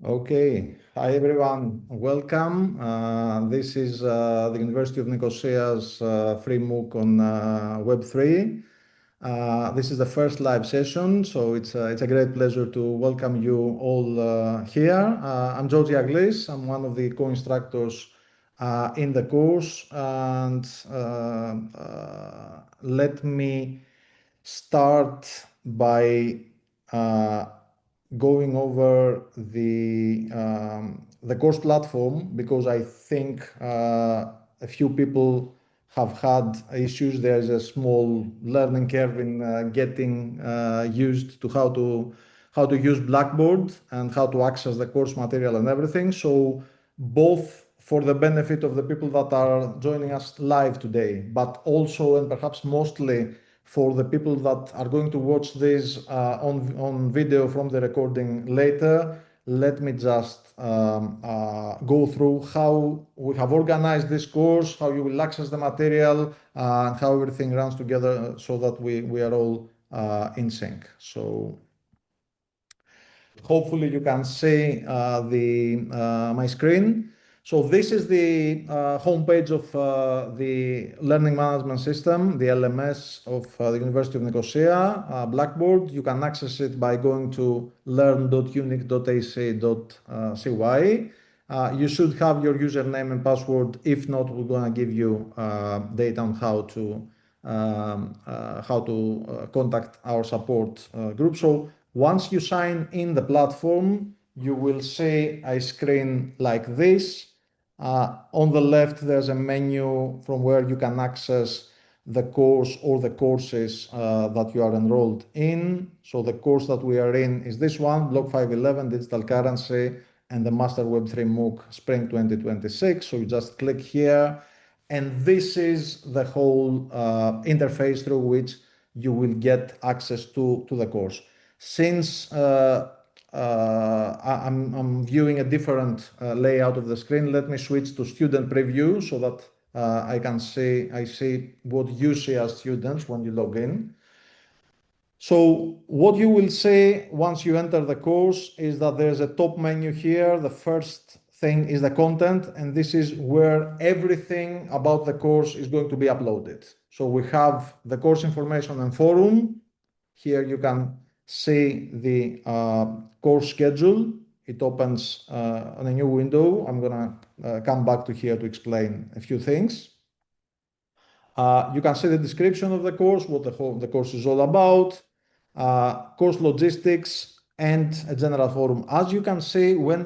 Okay, hi everyone, welcome. This is the University of Nicosia's free MOOC on Web3. This is the first live session, so it's a great pleasure to welcome you all here. I'm Georgi Aglis, I'm one of the co-instructors in the course, and let me start by uh, going over the course platform because I think a few people have had issues. There's a small learning curve in getting used to how to use Blackboard and how to access the course material and everything. So both for the benefit of the people that are joining us live today, but also and perhaps mostly for the people that are going to watch this on video from the recording later, let me just go through how we have organized this course, how you will access the material, and how everything runs together so that we are all in sync. So hopefully you can see my screen. So this is the homepage of the Learning Management System, the LMS of the University of Nicosia, Blackboard. You can access it by going to learn.unic.ac.cy. You should have your username and password. If not, we're going to give you data on how to contact our support group. So once you sign in the platform, you will see a screen like this. On the left, there's a menu from where you can access the course or the courses that you are enrolled in. So the course that we are in is this one, Block 511, Digital Currency, and the Master Web3 MOOC Spring 2026. So you just click here, and this is the whole interface through which you will get access to the course. Since I'm viewing a different layout of the screen, let me switch to student preview so that I see what you see as students when you log in. So what you will see once you enter the course is that there's a top menu here. The first thing is the content, and this is where everything about the course is going to be uploaded. So we have the course information and forum. Here you can see the course schedule. It opens on a new window. I'm gonna come back to here to explain a few things. You can see the description of the course, what the course is all about, course logistics, and a general forum. As you can see, when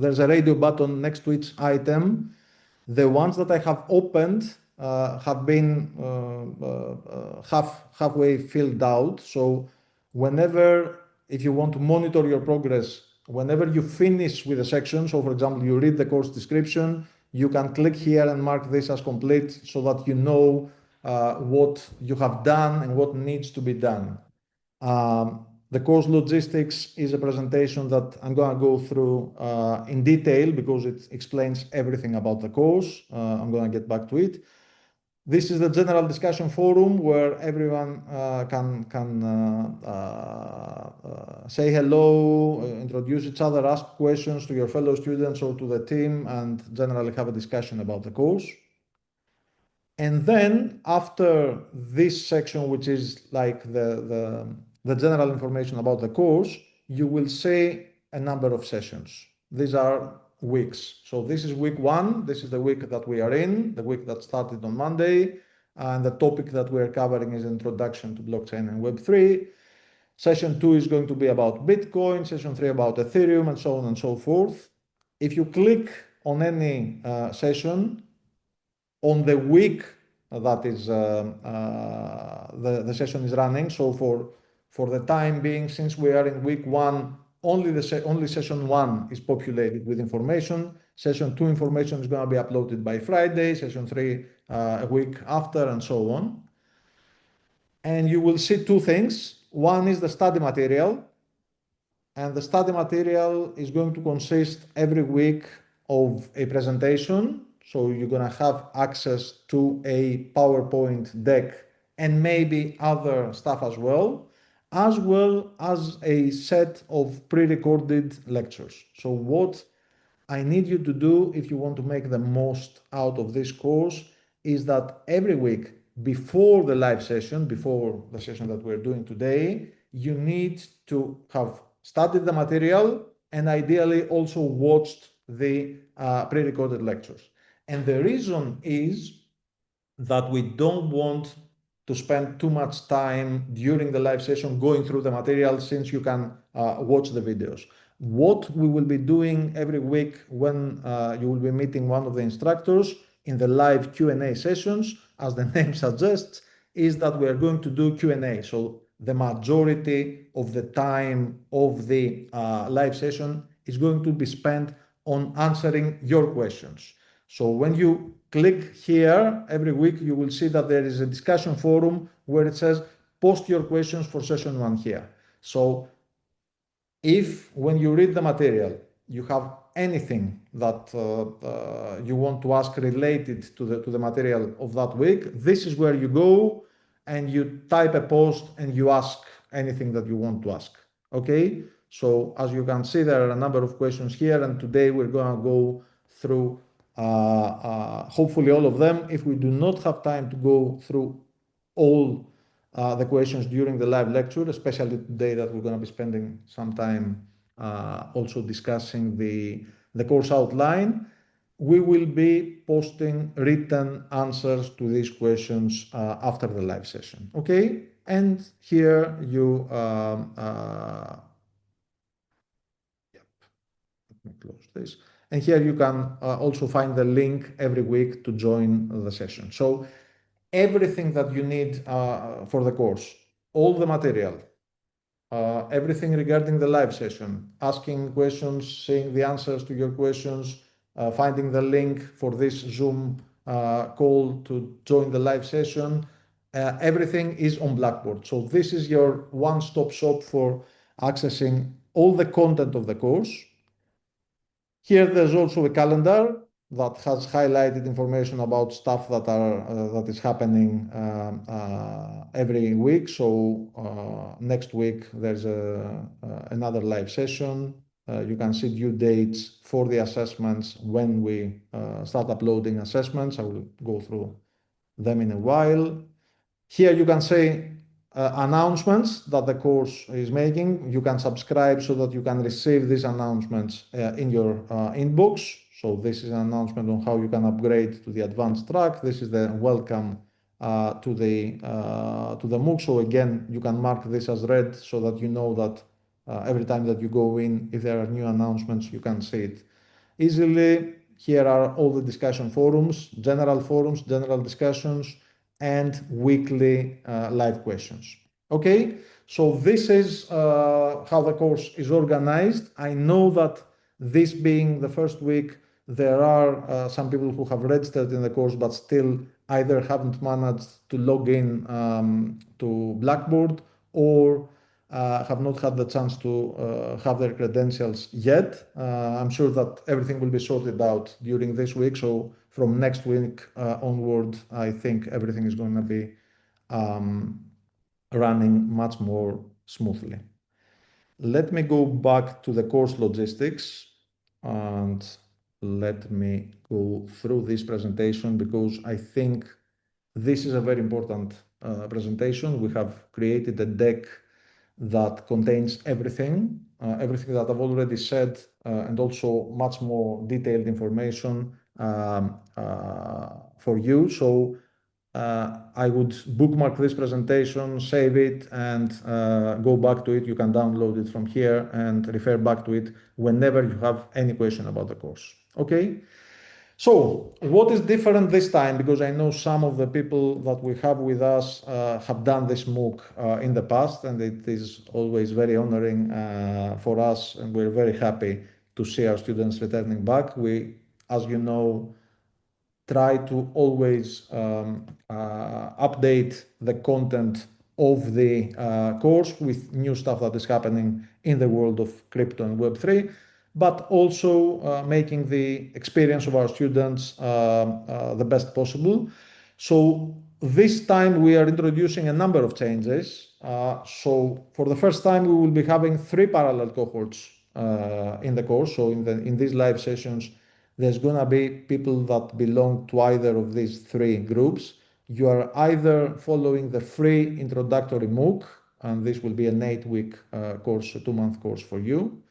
there's a radio button next to each item, the ones that I have opened have been halfway filled out. So whenever, if you want to monitor your progress, whenever you finish with a section, so for example, you read the course description, you can click here and mark this as complete so that you know what you have done and what needs to be done. The course logistics is a presentation that I'm going to go through in detail because it explains everything about the course. I'm going to get back to it. This is the general discussion forum where everyone can say hello, introduce each other, ask questions to your fellow students or to the team, and generally have a discussion about the course. And then after this section, which is like the general information about the course, you will see a number of sessions. These are weeks. So this is week one. This is the week that we are in, the week that started on Monday. And the topic that we're covering is Introduction to Blockchain and Web3. Session two is going to be about Bitcoin, session three about Ethereum, and so on and so forth. If you click on any session, on the week that is the session is running. So for the time being, since we are in week one, only session one is populated with information. Session two information is going to be uploaded by Friday. Session three a week after, and so on. And you will see two things. One is the study material, and the study material is going to consist every week of a presentation. So you're going to have access to a PowerPoint deck and maybe other stuff as well. as well as a set of pre-recorded lectures. So what I need you to do if you want to make the most out of this course is that every week before the live session, before the session that we're doing today, you need to have studied the material and ideally also watched the pre-recorded lectures. And the reason is that we don't want to spend too much time during the live session going through the material, since you can watch the videos. What we will be doing every week when you will be meeting one of the instructors in the live Q&A sessions, as the name suggests, is that we are going to do Q&A. So the majority of the time of the live session is going to be spent on answering your questions. So when you click here every week, you will see that there is a discussion forum where it says post your questions for session 1 here. So if when you read the material, you have anything that you want to ask related to the material of that week, this is where you go and you type a post and you ask anything that you want to ask. Okay, so as you can see, there are a number of questions here, and today we're going to go through hopefully all of them. If we do not have time to go through all the questions during the live lecture, especially today that we're going to be spending some time also discussing the course outline, we will be posting written answers to these questions after the live session. Okay, and here you let me close this. And here you can also find the link every week to join the session. So everything that you need for the course, all the material, everything regarding the live session, asking questions, seeing the answers to your questions, finding the link for this Zoom call to join the live session, everything is on Blackboard. So this is your one-stop shop for accessing all the content of the course. Here there's also a calendar that has highlighted information about stuff that is happening every week. So next week there's another live session. You can see due dates for the assessments when we start uploading assessments. I will go through them in a while. Here you can say announcements that the course is making. You can subscribe so that you can receive these announcements in your inbox. So this is an announcement on how you can upgrade to the advanced track. This is the welcome to the MOOC. So again, you can mark this as read so that you know that every time that you go in, if there are new announcements, you can see it easily. Here are all the discussion forums, general discussions, and weekly live questions. Okay, so this is how the course is organized. I know that this being the first week, there are some people who have registered in the course but still either haven't managed to log in to Blackboard or have not had the chance to have their credentials yet. I'm sure that everything will be sorted out during this week. So from next week onward, I think everything is going to be running much more smoothly. Let me go back to the course logistics and let me go through this presentation, because I think this is a very important presentation. We have created a deck that contains everything that I've already said, and also much more detailed information for you. So I would bookmark this presentation, save it, and go back to it. You can download it from here and refer back to it whenever you have any question about the course. Okay? So what is different this time? Because I know some of the people that we have with us have done this MOOC in the past, and it is always very honoring for us, and we're very happy to see our students returning back. We, as you know, try to always update the content of the course with new stuff that is happening in the world of crypto and Web3, but also making the experience of our students the best possible. So This time we are introducing a number of changes. So for the first time, we will be having 3 parallel cohorts in the course. So in these live sessions, there's gonna be people that belong to either of these 3 groups. You are either following the free introductory MOOC, and this will be an 8-week course, a 2-month course for you.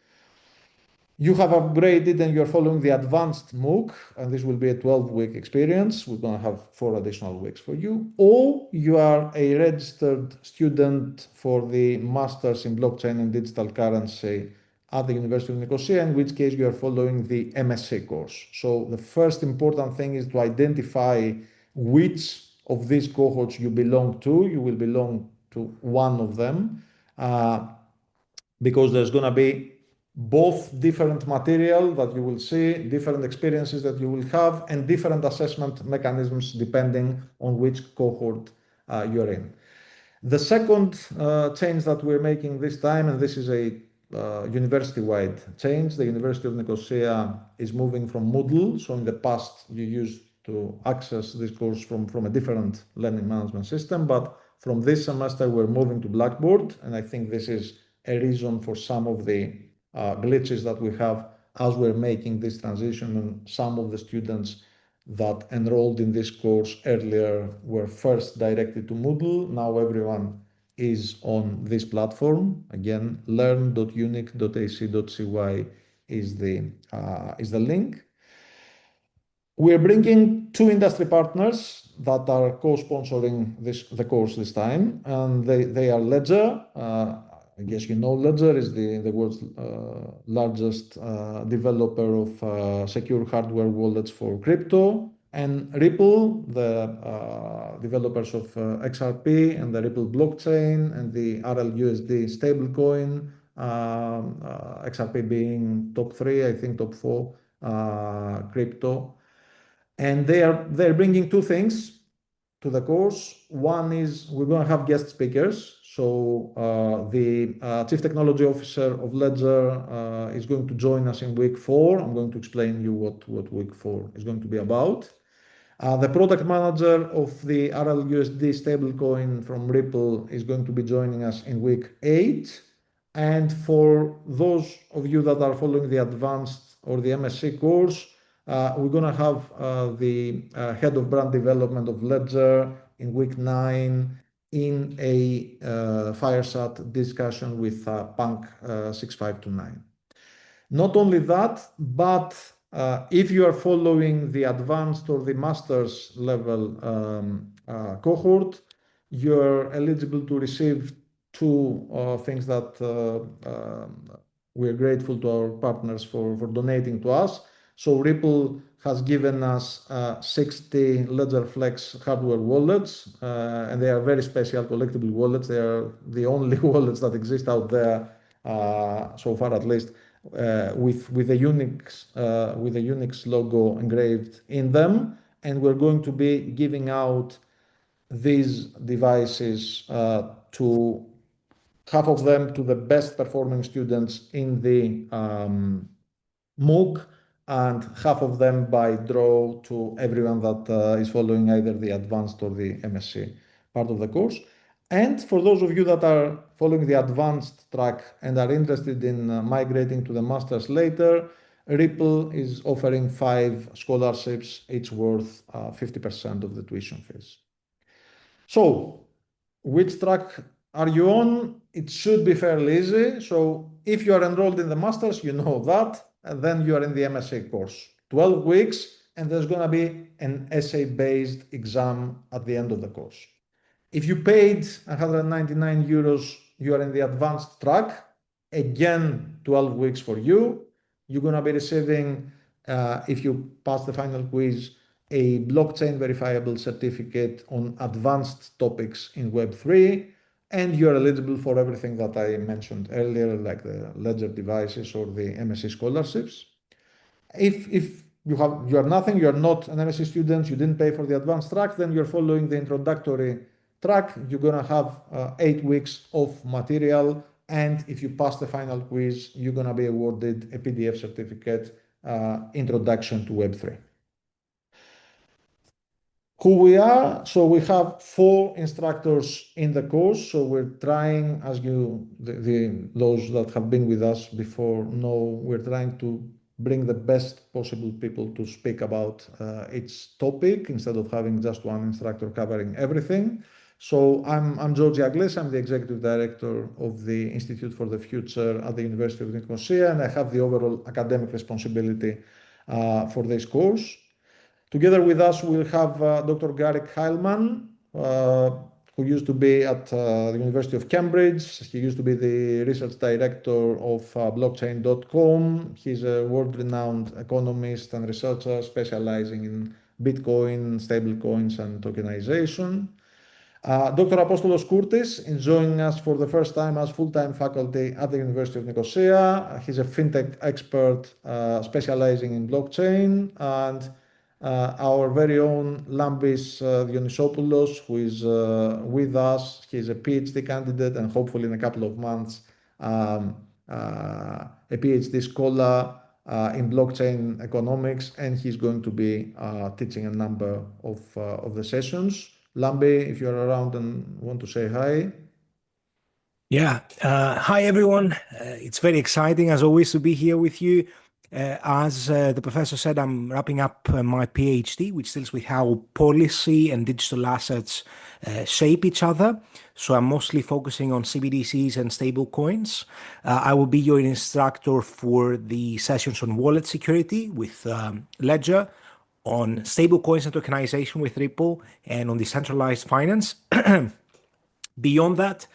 You have upgraded and you're following the advanced MOOC, and this will be a 12-week experience. We're going to have 4 additional weeks for you. Or you are a registered student for the Masters in Blockchain and Digital Currency at the University of Nicosia, in which case you are following the MSc course. So the first important thing is to identify which of these cohorts you belong to. You will belong to one of them. Because there's going to be both different material that you will see, different experiences that you will have, and different assessment mechanisms depending on which cohort you're in. The second change that we're making this time, and this is a university-wide change, the University of Nicosia is moving from Moodle. So in the past, you used to access this course from a different learning management system, but from this semester, we're moving to Blackboard, and I think this is a reason for some of the glitches that we have as we're making this transition, and some of the students that enrolled in this course earlier were first directed to Moodle. Now everyone is on this platform. Again, learn.unic.ac.cy is the link. We're bringing 2 industry partners that are co-sponsoring the course this time, and they are Ledger. I guess you know Ledger is the world's largest developer of secure hardware wallets for crypto, and Ripple, the developers of XRP and the Ripple blockchain and the RLUSD stablecoin, XRP being top 3, I think top 4 crypto. And they're bringing 2 things to the course. One is we're going to have guest speakers. So the Chief Technology Officer of Ledger is going to join us in week 4. I'm going to explain you what week 4 is going to be about. The product manager of the RLUSD stablecoin from Ripple is going to be joining us in week 8. And for those of you that are following the advanced or the MSc course, we're going to have the head of brand development of Ledger in week 9 in a fireside discussion with Punk 6529. Not only that, but if you are following the advanced or the master's level cohort, you're eligible to receive 2 things that we're grateful to our partners for donating to us. So Ripple has given us 60 Ledger Flex hardware wallets, and they are very special collectible wallets. They are the only wallets that exist out there, so far at least, with a UNIC logo engraved in them, and we're going to be giving out these devices to half of them to the best performing students in the MOOC, and half of them by draw to everyone that is following either the advanced or the MSc part of the course. And for those of you that are following the advanced track and are interested in migrating to the master's later, Ripple is offering 5 scholarships, each worth 50% of the tuition fees. So, which track are you on? It should be fairly easy. So, if you are enrolled in the master's, you know that, and then you are in the MSc course. 12 weeks, and there's going to be an essay-based exam at the end of the course. If you paid 199 euros, you are in the advanced track. Again, 12 weeks for you. You're going to be receiving, if you pass the final quiz, a blockchain verifiable certificate on advanced topics in Web3, and you're eligible for everything that I mentioned earlier, like the Ledger devices or the MSc scholarships. If you are nothing, you're not an MSc student, you didn't pay for the advanced track, then you're following the introductory track. You're going to have 8 weeks of material, and if you pass the final quiz, you're going to be awarded a PDF certificate, Introduction to Web3. Who we are. So we have 4 instructors in the course. So we're trying, as those that have been with us before know, we're trying to bring the best possible people to speak about each topic instead of having just one instructor covering everything. So I'm George Agles. I'm the executive director of the Institute for the Future at the University of Nicosia, and I have the overall academic responsibility for this course. Together with us, we'll have Dr. Garrick Heilman, who used to be at the University of Cambridge. He used to be the research director of blockchain.com. He's a world-renowned economist and researcher specializing in Bitcoin, stablecoins, and tokenization. Dr. Apostolos Kourtis is joining us for the first time as full-time faculty at the University of Nicosia. He's a fintech expert specializing in blockchain, and our very own Lambis Dionysopoulos, who is with us. He's a PhD candidate and hopefully in a couple of months a PhD scholar in blockchain economics, and he's going to be teaching a number of the sessions. Lambi, if you're around and want to say hi. Yeah. Hi, everyone. It's very exciting, as always, to be here with you. As the professor said, I'm wrapping up my PhD, which deals with how policy and digital assets shape each other. So I'm mostly focusing on CBDCs and stable coins. I will be your instructor for the sessions on wallet security with Ledger, on stable coins and tokenization with Ripple, and on decentralized finance. Beyond that,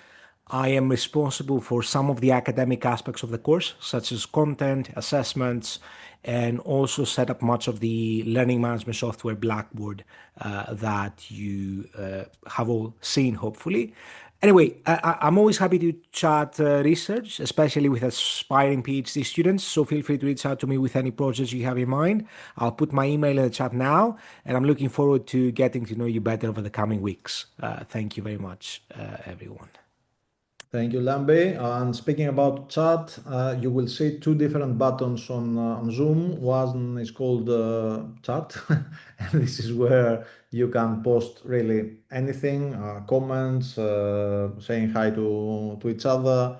I am responsible for some of the academic aspects of the course, such as content, assessments, and also set up much of the learning management software Blackboard that you have all seen, hopefully. Anyway, I'm always happy to chat research, especially with aspiring PhD students. So feel free to reach out to me with any projects you have in mind. I'll put my email in the chat now, and I'm looking forward to getting to know you better over the coming weeks. Thank you very much, everyone. Thank you, Lambe. And speaking about chat, you will see 2 different buttons on Zoom. One is called chat, and this is where you can post really anything, comments, saying hi to each other,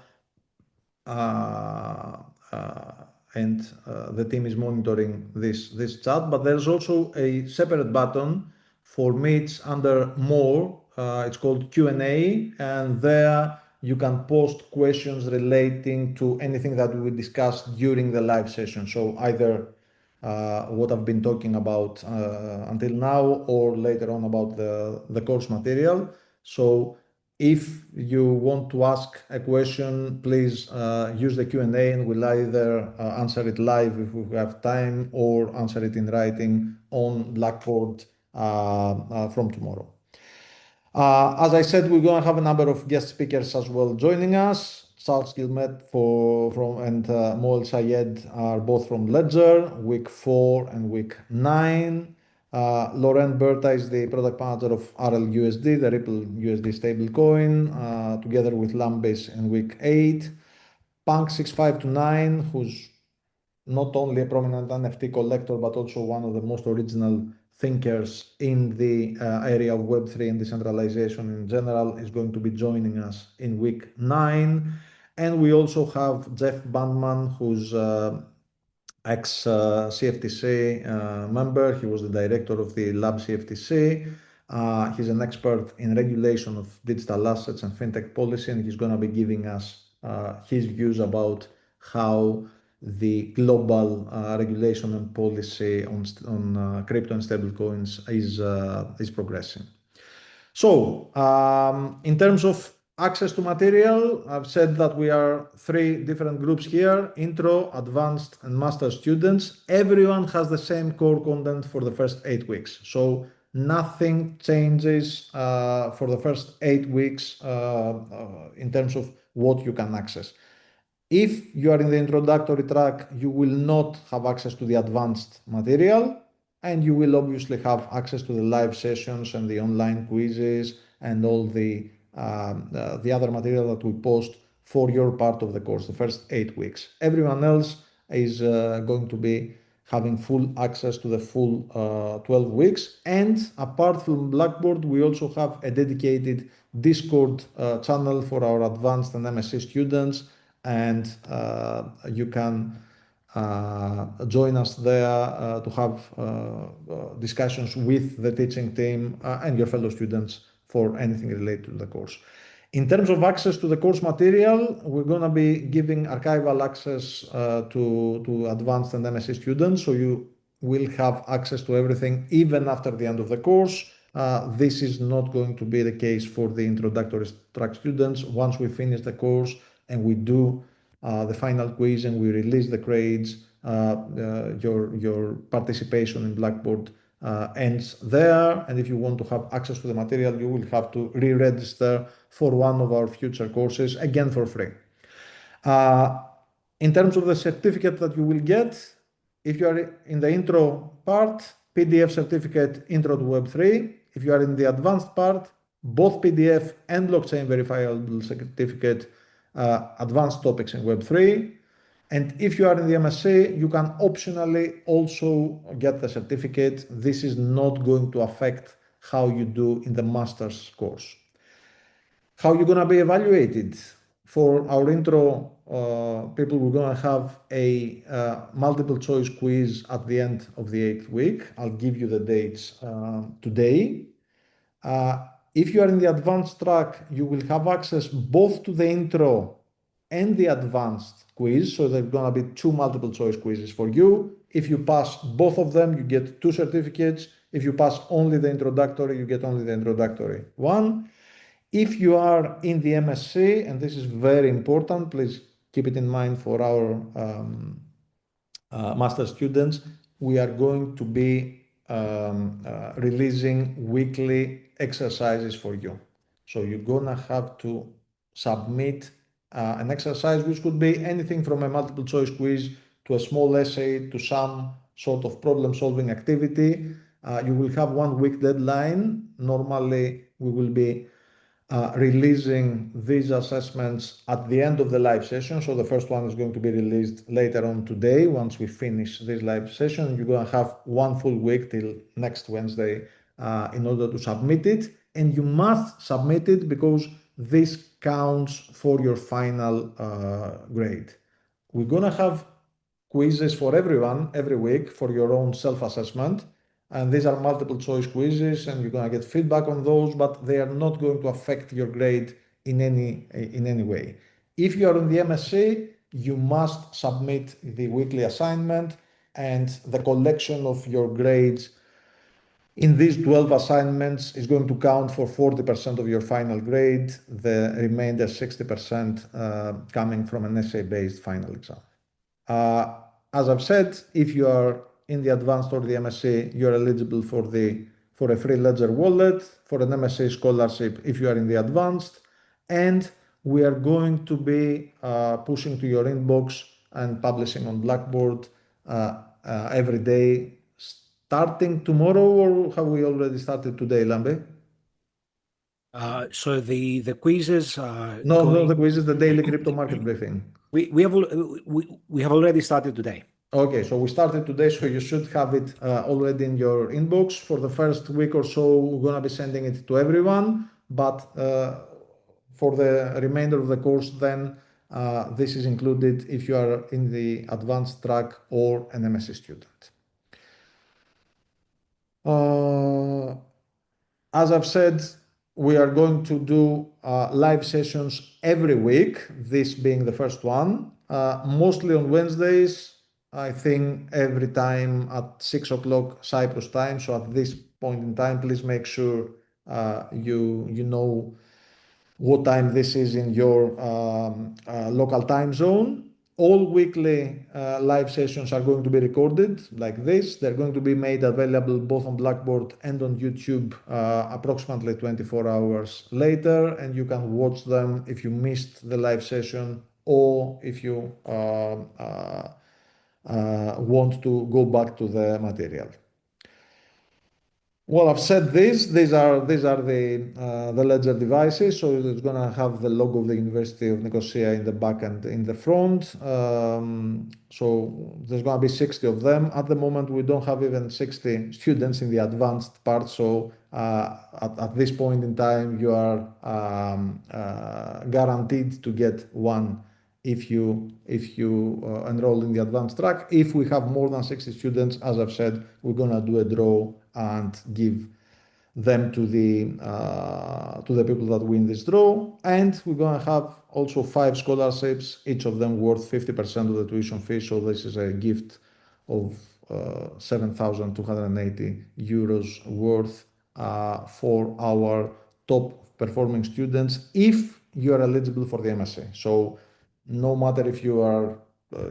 uh, uh, and the team is monitoring this chat. But there's also a separate button for me. It's under more. It's called Q&A, and there you can post questions relating to anything that we discussed during the live session. So either what I've been talking about until now, or later on about the course material. So if you want to ask a question, please use the Q&A, and we'll either answer it live if we have time, or answer it in writing on Blackboard from tomorrow. As I said, we're going to have a number of guest speakers as well joining us. Charles Gilmet and Moel Sayed are both from Ledger, week 4 and week 9. Laurent Berta is the product manager of RLUSD, the Ripple USD stablecoin, together with Lambis in week 8. Punk 6529, who's not only a prominent NFT collector, but also one of the most original thinkers in the area of Web3 and decentralization in general, is going to be joining us in week 9. And we also have Jeff Bandman, who's ex-CFTC member. He was the director of the Lab CFTC. He's an expert in regulation of digital assets and fintech policy, and he's going to be giving us his views about how the global regulation and policy on crypto and stablecoins is progressing. So, in terms of access to material, I've said that we are 3 different groups here: intro, advanced, and master students. Everyone has the same core content for the first 8 weeks. So nothing changes for the first 8 weeks in terms of what you can access. If you are in the introductory track, you will not have access to the advanced material, and you will obviously have access to the live sessions and the online quizzes and all the other material that we post for your part of the course, the first 8 weeks. Everyone else is going to be having full access to the full 12 weeks. And apart from Blackboard, we also have a dedicated Discord channel for our advanced and MSc students, and you can join us there to have discussions with the teaching team and your fellow students for anything related to the course. In terms of access to the course material, we're going to be giving archival access to advanced and MSc students, so you will have access to everything even after the end of the course. This is not going to be the case for the introductory track students. Once we finish the course and we do the final quiz and we release the grades, your participation in Blackboard ends there. And if you want to have access to the material, you will have to re-register for one of our future courses, again for free. In terms of the certificate that you will get, if you are in the intro part, PDF certificate Intro to Web3. If you are in the advanced part, both PDF and blockchain verifiable certificate, advanced topics in Web3. And if you are in the MSc, you can optionally also get the certificate. This is not going to affect how you do in the master's course. How you're going to be evaluated? For our intro people, we're going to have a multiple choice quiz at the end of the 8th week. I'll give you the dates today. If you are in the advanced track, you will have access both to the intro and the advanced quiz. So there are going to be two multiple choice quizzes for you. If you pass both of them, you get two certificates. If you pass only the introductory, you get only the introductory one. If you are in the MSc, and this is very important, please keep it in mind for our master students, we are going to be releasing weekly exercises for you. So you're gonna have to submit an exercise, which could be anything from a multiple choice quiz to a small essay to some sort of problem solving activity. You will have 1 week deadline. Normally, we will be releasing these assessments at the end of the live session. So the first one is going to be released later on today. Once we finish this live session, you're going to have 1 full week till next Wednesday in order to submit it. And you must submit it because this counts for your final grade. We're going to have quizzes for everyone every week for your own self-assessment. And these are multiple choice quizzes, and you're going to get feedback on those, but they are not going to affect your grade in any way. If you are in the MSc, you must submit the weekly assignment, and the collection of your grades in these 12 assignments is going to count for 40% of your final grade, the remainder 60% coming from an essay-based final exam. As I've said, if you are in the advanced or the MSc, you're eligible for a free Ledger wallet, for an MSc scholarship if you are in the advanced, and we are going to be pushing to your inbox and publishing on Blackboard every day, starting tomorrow, or have we already started today, Lambe? So the quizzes are No, the quiz is the daily crypto market briefing. we have already started today. Okay, so we started today, so you should have it already in your inbox. For the first week or so, we're going to be sending it to everyone, but for the remainder of the course, then this is included if you are in the advanced track or an MSc student. As I've said, we are going to do live sessions every week, this being the first one, mostly on Wednesdays. I think every time at 6 o'clock Cyprus time. So at this point in time, please make sure you know what time this is in your local time zone. All weekly live sessions are going to be recorded like this. They're going to be made available both on Blackboard and on YouTube approximately 24 hours later, and you can watch them if you missed the live session or if you want to go back to the material. Well, I've said this. These are the ledger devices. So it's gonna have the logo of the University of Nicosia in the back and in the front. So there's gonna be 60 of them. At the moment, we don't have even 60 students in the advanced part. So at this point in time, you are guaranteed to get one if you enroll in the advanced track. If we have more than 60 students, as I've said, we're gonna do a draw and give them to the people that win this draw. And we're gonna have also 5 scholarships, each of them worth 50% of the tuition fee. So this is a gift of 7,280 euros worth for our top performing students if you are eligible for the MSc. So no matter if you are,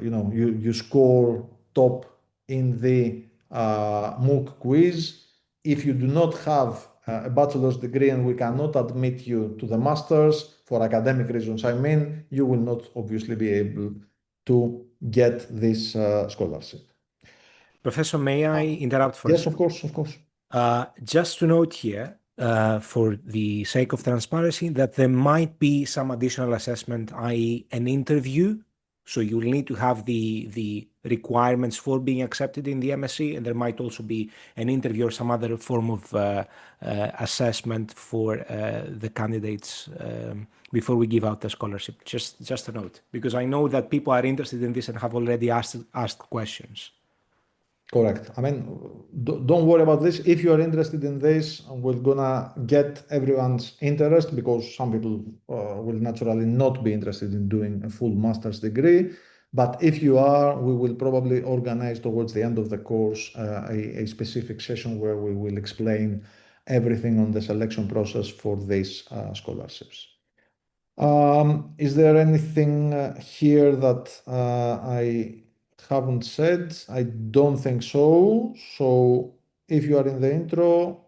you score top in the MOOC quiz, if you do not have a bachelor's degree and we cannot admit you to the master's for academic reasons, I mean, you will not obviously be able to get this scholarship. Professor, may I interrupt for a Yes, second? of course, of course. Just to note here, for the sake of transparency, that there might be some additional assessment, i.e. an interview. So you'll need to have the requirements for being accepted in the MSc, and there might also be an interview or some other form of assessment for the candidates before we give out the scholarship. Just a note, because I know that people are interested in this and have already asked questions. Correct. I mean, don't worry about this. If you are interested in this, we're gonna get everyone's interest because some people will naturally not be interested in doing a full master's degree. But if you are, we will probably organize towards the end of the course a specific session where we will explain everything on the selection process for these scholarships. Is there anything here that I haven't said? I don't think so. So if you are in the intro,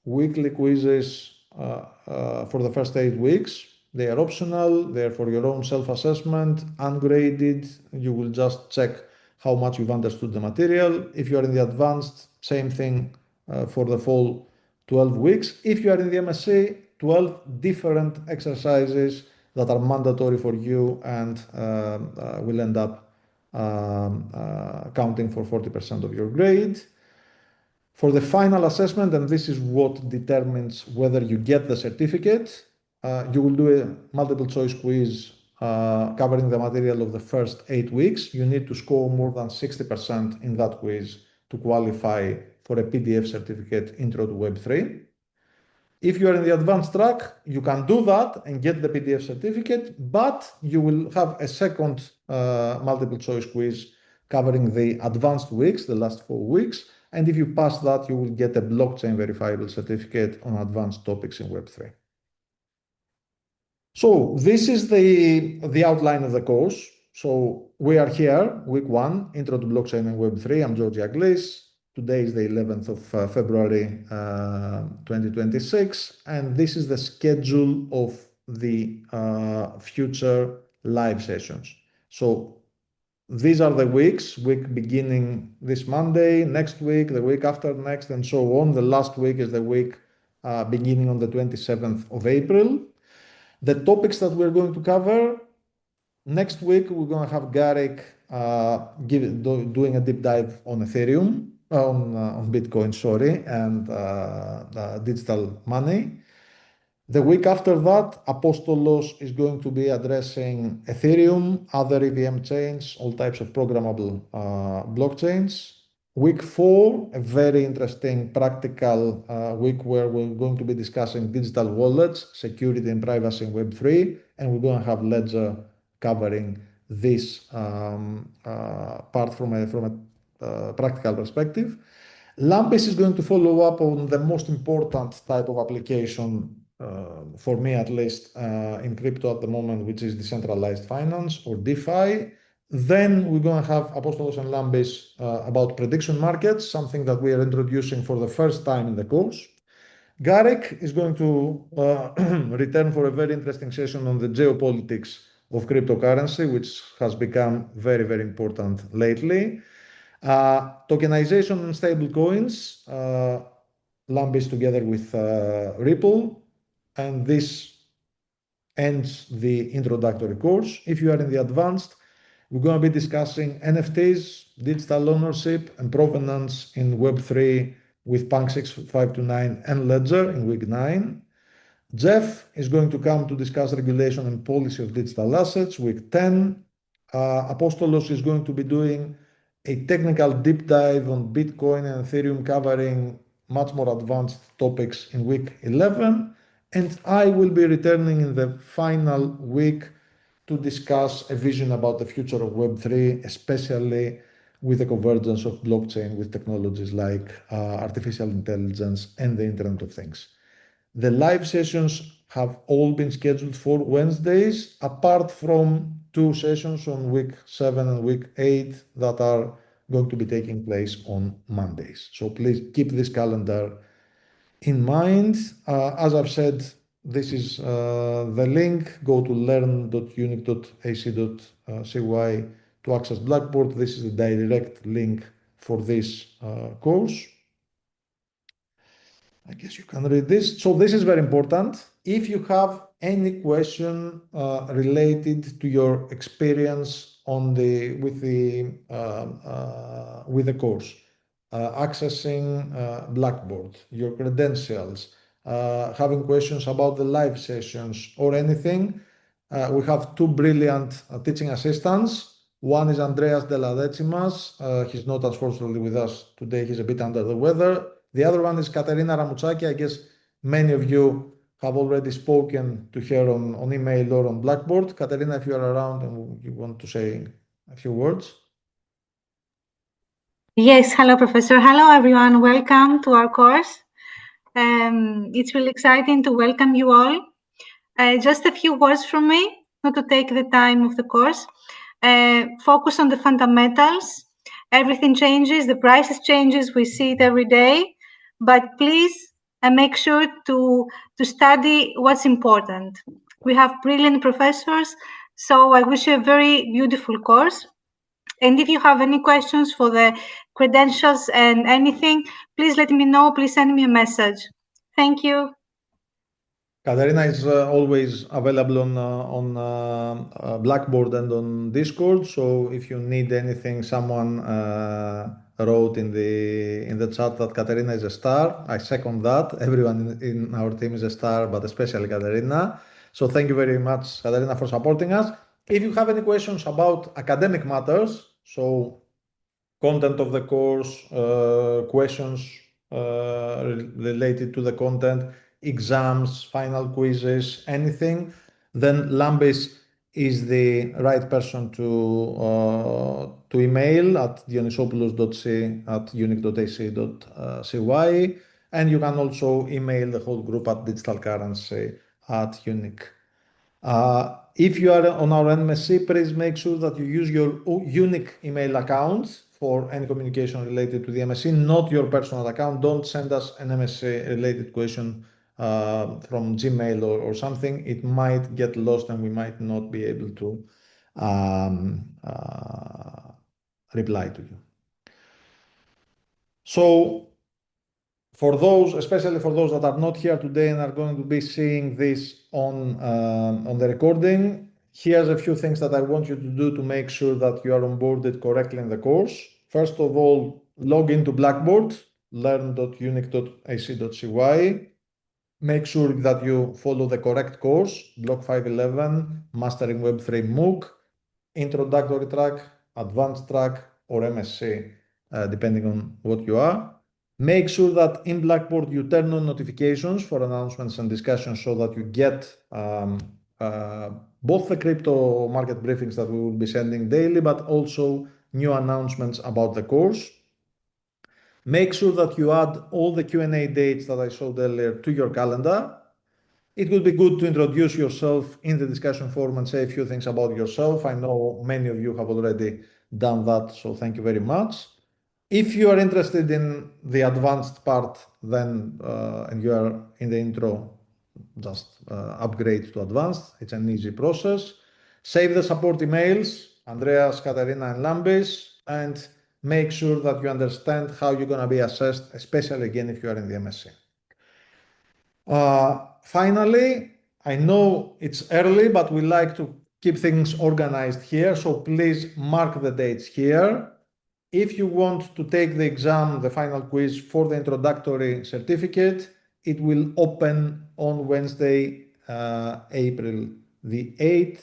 weekly quizzes for the first 8 weeks. They are optional. They're for your own self-assessment, ungraded. You will just check how much you've understood the material. If you are in the advanced, same thing for the full 12 weeks. If you are in the MSc, 12 different exercises that are mandatory for you and will end up counting for 40% of your grade. For the final assessment, and this is what determines whether you get the certificate, you will do a multiple choice quiz covering the material of the first 8 weeks. You need to score more than 60% in that quiz to qualify for a PDF certificate Intro to Web3. If you are in the advanced track, you can do that and get the PDF certificate, but you will have a second multiple choice quiz covering the advanced weeks, the last 4 weeks. And if you pass that, you will get a blockchain verifiable certificate on advanced topics in Web3. So this is the outline of the course. So we are here, week 1, Intro to Blockchain and Web3. I'm George Aglis. Today is the 11th of February 2026, and this is the schedule of the future live sessions. So these are the week beginning this Monday, next week, the week after next, and so on. The last week is the week beginning on the 27th of April. The topics that we're going to cover next week, we're going to have Garrick doing a deep dive on Ethereum, on Bitcoin, sorry, and digital money. The week after that, Apostolos is going to be addressing Ethereum, other EVM chains, all types of programmable blockchains. Week 4, a very interesting practical week where we're going to be discussing digital wallets, security and privacy in Web3, and we're going to have Ledger covering this part from a practical perspective. Lampis is going to follow up on the most important type of application, for me at least, in crypto at the moment, which is decentralized finance or DeFi. Then we're going to have Apostolos and Lampis about prediction markets, something that we are introducing for the first time in the course. Garrick is going to return for a very interesting session on the geopolitics of cryptocurrency, which has become very, very important lately. Tokenization and stable coins. Lambis together with Ripple, and this ends the introductory course. If you are in the advanced, we're going to be discussing NFTs, digital ownership, and provenance in Web3 with Punk 659 and Ledger in week 9. Jeff is going to come to discuss regulation and policy of digital assets, week 10. Apostolos is going to be doing a technical deep dive on Bitcoin and Ethereum, covering much more advanced topics in week 11. And I will be returning in the final week to discuss a vision about the future of Web3, especially with the convergence of blockchain with technologies like artificial intelligence and the Internet of Things. The live sessions have all been scheduled for Wednesdays, apart from 2 sessions on week 7 and week 8 that are going to be taking place on Mondays. So please keep this calendar in mind. As I've said, this is the link. Go to learn.unic.ac.cy to access Blackboard. This is the direct link for this course. I guess you can read this. So this is very important. If you have any question related to your experience with the course, accessing Blackboard, your credentials, having questions about the live sessions or anything, we have 2 brilliant teaching assistants. One is Andreas Deladecimas. He's not unfortunately with us today. He's a bit under the weather. The other one is Katerina Ramutsaki. I guess many of you have already spoken to her on email or on Blackboard. Katerina, if you are around and you want to say a few words. Yes, hello, Professor. Hello, everyone. Welcome to our course. It's really exciting to welcome you all. Just a few words from me, not to take the time of the course. Focus on the fundamentals. Everything changes, the prices changes, we see it every day. But please make sure to study what's important. We have brilliant professors, so I wish you a very beautiful course. And if you have any questions for the credentials and anything, please let me know. Please send me a message. Thank you. Katerina is always available on Blackboard and on Discord. So if you need anything, someone wrote in the chat that Katerina is a star. I second that. Everyone in our team is a star, but especially Katerina. So thank you very much, Katerina, for supporting us. If you have any questions about academic matters, so content of the course, questions related to the content, exams, final quizzes, anything, then Lambis is the right person to email at dionysopoulos.c@unic.ac.cy, and you can also email the whole group at digitalcurrency@unic. If you are on our MSc, please make sure that you use your unique email account for any communication related to the MSc, not your personal account. Don't send us an MSc related question from Gmail or something. It might get lost and we might not be able to reply to you. So for those, especially for those that are not here today and are going to be seeing this on the recording, here's a few things that I want you to do to make sure that you are onboarded correctly in the course. First of all, log into Blackboard, learn.unic.ac.cy. Make sure that you follow the correct course, Block 511, Mastering Web3 MOOC, Introductory track, Advanced track, or MSc, depending on what you are. Make sure that in Blackboard you turn on notifications for announcements and discussions so that you get both the crypto market briefings that we will be sending daily, but also new announcements about the course. Make sure that you add all the Q&A dates that I showed earlier to your calendar. It would be good to introduce yourself in the discussion forum and say a few things about yourself. I know many of you have already done that, so thank you very much. If you are interested in the advanced part, then and you are in the intro, just upgrade to advanced. It's an easy process. Save the support emails, Andreas, Katerina, and Lambis, and make sure that you understand how you're going to be assessed, especially again if you are in the MSc. Finally, I know it's early, but we like to keep things organized here. So please mark the dates here. If you want to take the exam, the final quiz for the introductory certificate, it will open on Wednesday, April the 8th,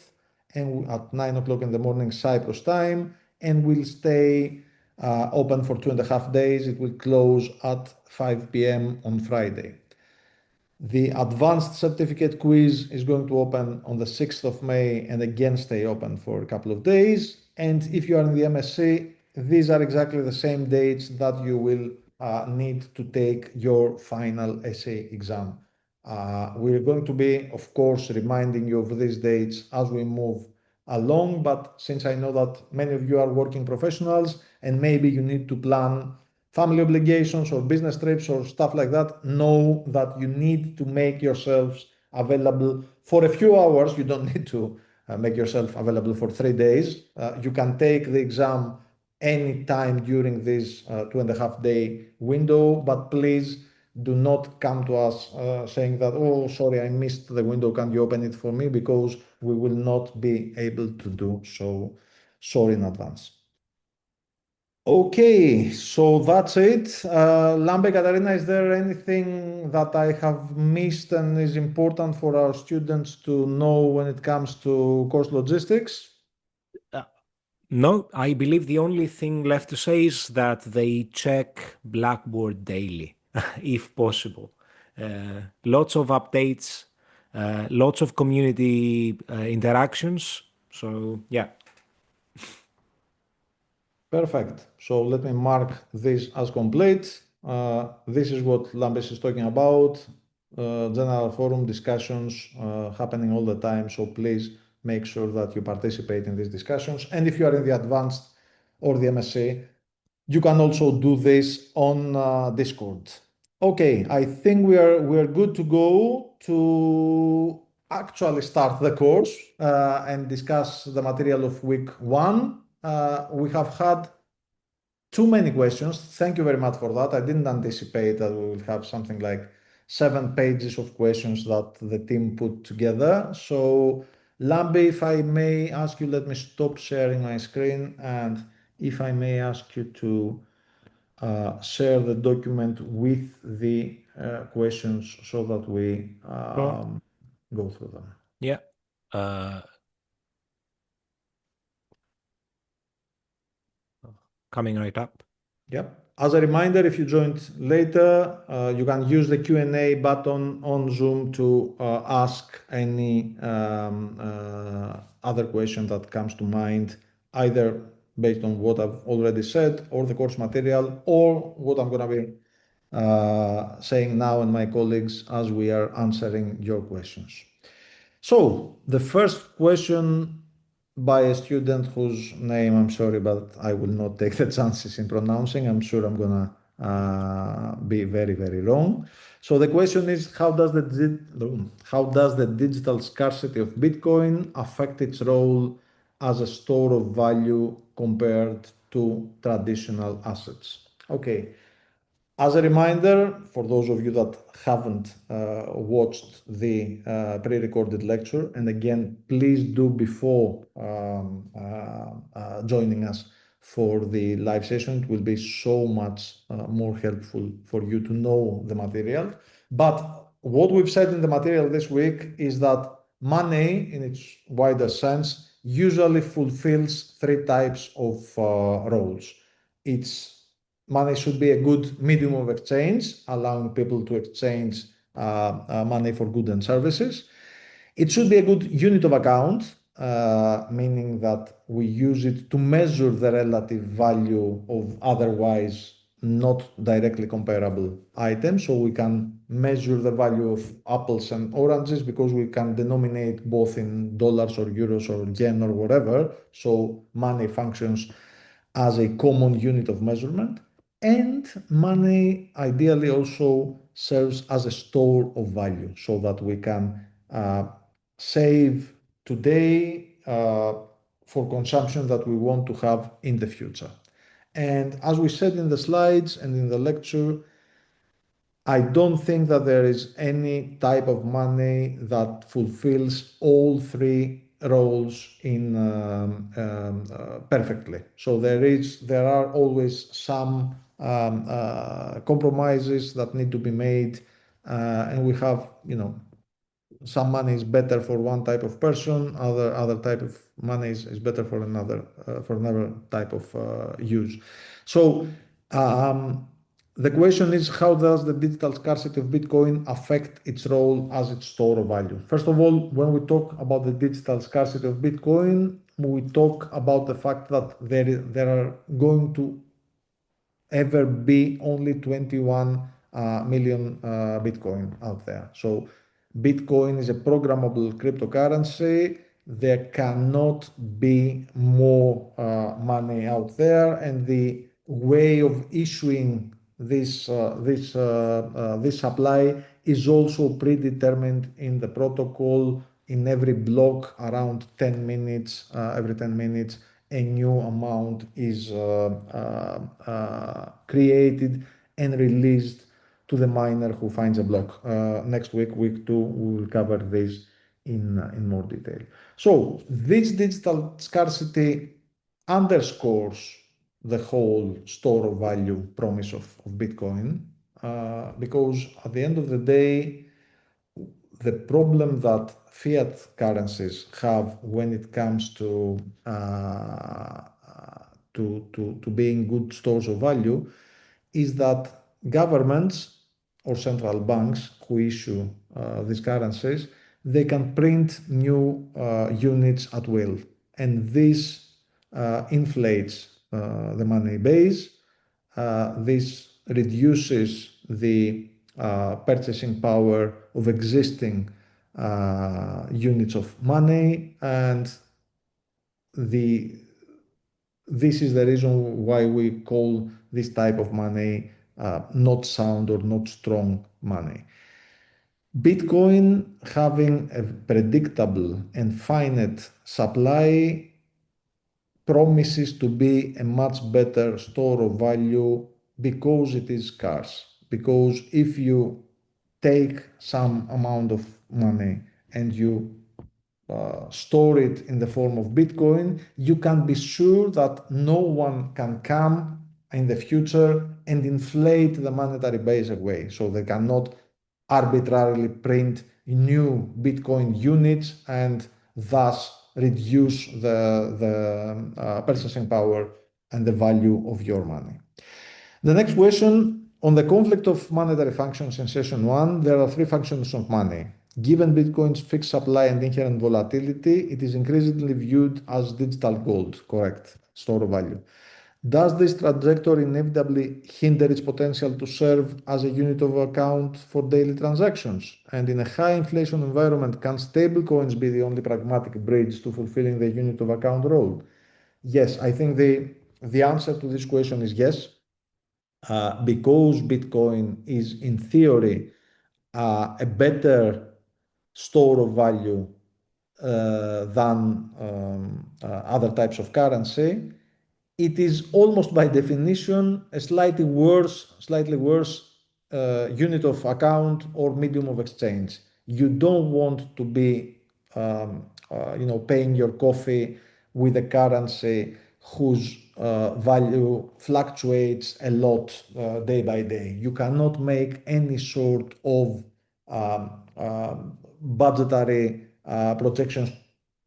and at 9 o'clock in the morning, Cyprus time, and will stay open for 2.5 days. It will close at 5 p.m. on Friday. The advanced certificate quiz is going to open on the 6th of May and again stay open for a couple of days. And if you are in the MSc, these are exactly the same dates that you will need to take your final essay exam. We're going to be, of course, reminding you of these dates as we move along, but since I know that many of you are working professionals and maybe you need to plan family obligations or business trips or stuff like that, know that you need to make yourselves available for a few hours. You don't need to make yourself available for 3 days. You can take the exam anytime during this 2.5 day window, but please do not come to us saying that, oh, sorry, I missed the window. Can you open it for me? Because we will not be able to do so. Sorry in advance. Okay, so that's it. Lambe, Katarina, is there anything that I have missed and is important for our students to know when it comes to course logistics? No, I believe the only thing left to say is that they check Blackboard daily, if possible. Lots of updates, lots of community interactions. So, yeah. Perfect. So let me mark this as complete. This is what Lambes is talking about. General forum discussions happening all the time. So please make sure that you participate in these discussions. And if you are in the advanced or the MSc, you can also do this on Discord. Okay, I think we are good to go to actually start the course and discuss the material of week one. We have had too many questions. Thank you very much for that. I didn't anticipate that we will have something like 7 pages of questions that the team put together. So, Lambi, if I may ask you, let me stop sharing my screen, and if I may ask you to share the document with the questions so that we go through them. Yeah. Coming right up. Yep. As a reminder, if you joined later, you can use the Q&A button on Zoom to ask any other question that comes to mind, either based on what I've already said or the course material or what I'm going to be saying now and my colleagues as we are answering your questions. So the first question by a student whose name I'm sorry, but I will not take the chances in pronouncing. I'm sure I'm gonna be very, very wrong. So the question is, how does the digital scarcity of Bitcoin affect its role as a store of value compared to traditional assets? Okay. As a reminder, for those of you that haven't watched the pre-recorded lecture, and again, please do before joining us for the live session. It will be so much more helpful for you to know the material. But what we've said in the material this week is that money, in its wider sense, usually fulfills three types of roles. Money should be a good medium of exchange, allowing people to exchange money for goods and services. It should be a good unit of account, meaning that we use it to measure the relative value of otherwise not directly comparable items. So we can measure the value of apples and oranges because we can denominate both in dollars or euros or yen or whatever. So money functions as a common unit of measurement. And money ideally also serves as a store of value so that we can save today for consumption that we want to have in the future. And as we said in the slides and in the lecture, I don't think that there is any type of money that fulfills all three roles in perfectly. So there are always some compromises that need to be made, and we have, some money is better for one type of person, other type of money is better for another type of use. So the question is, how does the digital scarcity of Bitcoin affect its role as its store of value? First of all, when we talk about the digital scarcity of Bitcoin, we talk about the fact that there are going to ever be only 21 million Bitcoin out there. So Bitcoin is a programmable cryptocurrency. There cannot be more money out there, and the way of issuing this supply is also predetermined in the protocol. In every block, around 10 minutes, every 10 minutes, a new amount is created and released to the miner who finds a block. Next week, week 2, we will cover this in more detail. So this digital scarcity underscores the whole store of value promise of Bitcoin, because at the end of the day, the problem that fiat currencies have when it comes to being good stores of value is that governments or central banks who issue these currencies, they can print new units at will, and this inflates the money base. This reduces the purchasing power of existing units of money, and this is the reason why we call this type of money not sound or not strong money. Bitcoin having a predictable and finite supply promises to be a much better store of value because it is scarce. Because if you take some amount of money and you store it in the form of Bitcoin, you can be sure that no one can come in the future and inflate the monetary base away. So they cannot arbitrarily print new Bitcoin units and thus reduce the purchasing power and the value of your money. The next question, on the conflict of monetary functions in session 1, there are three functions of money. Given Bitcoin's fixed supply and inherent volatility, it is increasingly viewed as digital gold, correct, store of value. Does this trajectory inevitably hinder its potential to serve as a unit of account for daily transactions? And in a high inflation environment, can stablecoins be the only pragmatic bridge to fulfilling the unit of account role? Yes, I think the answer to this question is yes. Because Bitcoin is in theory a better store of value than other types of currency, it is almost by definition a slightly worse unit of account or medium of exchange. You don't want to be paying your coffee with a currency whose value fluctuates a lot day by day. You cannot make any sort of budgetary projections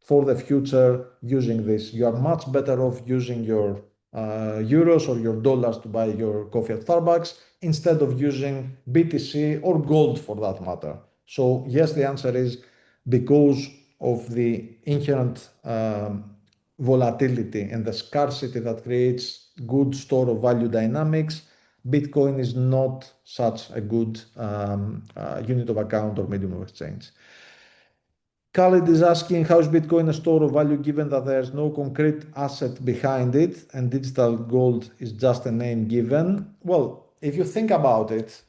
for the future using this. You are much better off using your euros or your dollars to buy your coffee at Starbucks instead of using BTC or gold for that matter. So yes, the answer is because of the inherent volatility and the scarcity that creates good store of value dynamics, Bitcoin is not such a good unit of account or medium of exchange. Khalid is asking, how is Bitcoin a store of value given that there's no concrete asset behind it and digital gold is just a name given? Well, if you think about it,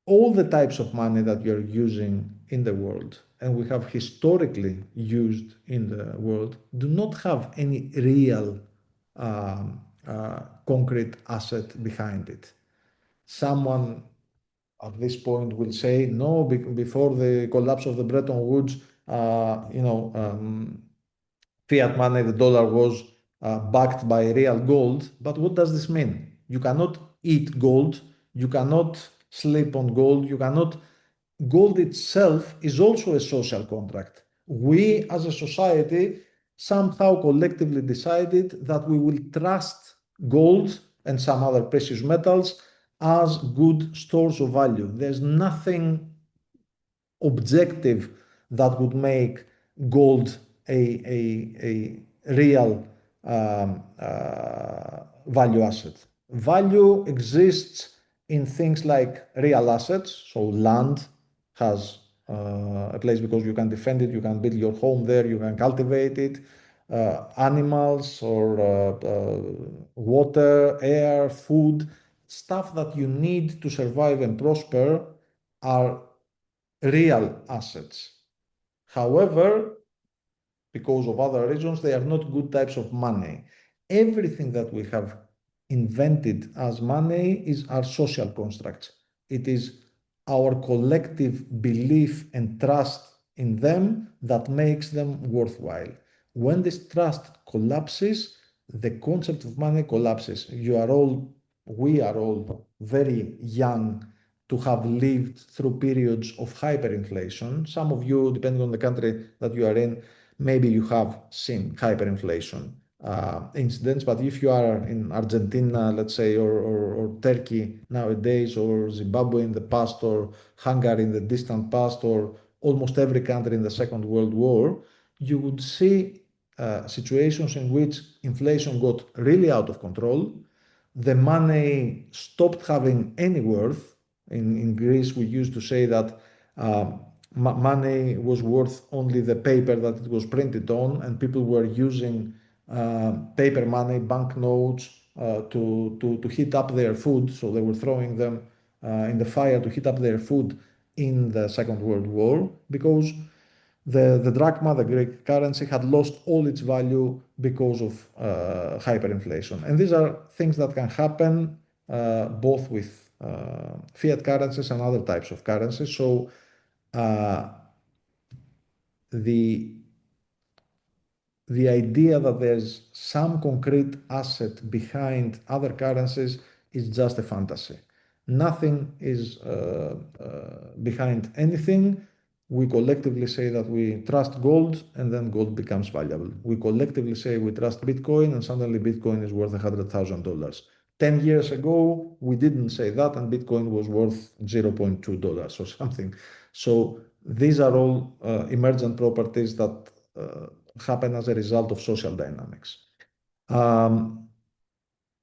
all the types of money that you're using in the world and we have historically used in the world do not have any real concrete asset behind it. Someone at this point will say no. Before the collapse of the Bretton Woods, fiat money, the dollar was backed by real gold. But what does this mean? You cannot eat gold. You cannot sleep on gold. You cannot. Gold itself is also a social contract. We, as a society, somehow collectively decided that we will trust gold and some other precious metals as good stores of value. There's nothing objective that would make gold a real value asset. Value exists in things like real assets, so land has a place because you can defend it, you can build your home there, you can cultivate it. Animals or water, air, food, stuff that you need to survive and prosper are real assets. However, because of other reasons, they are not good types of money. Everything that we have invented as money is our social constructs. It is our collective belief and trust in them that makes them worthwhile. When this trust collapses, the concept of money collapses. We are all very young to have lived through periods of hyperinflation. Some of you, depending on the country that you are in, maybe you have seen hyperinflation incidents, but if you are in Argentina, let's say, or Turkey nowadays, or Zimbabwe in the past, or Hungary in the distant past, or almost every country in the Second World War, you would see situations in which inflation got really out of control. The money stopped having any worth. In Greece, we used to say that money was worth only the paper that it was printed on, and people were using paper money, banknotes, to heat up their food. So they were throwing them in the fire to heat up their food in the Second World War because the drachma, the Greek currency, had lost all its value because of hyperinflation. And these are things that can happen both with fiat currencies and other types of currencies. So the idea that there's some concrete asset behind other currencies is just a fantasy. Nothing is behind anything. We collectively say that we trust gold and then gold becomes valuable. We collectively say we trust Bitcoin and suddenly Bitcoin is worth $100,000. 10 years ago, we didn't say that and Bitcoin was worth $0.2 or something. So these are all emergent properties that happen as a result of social dynamics.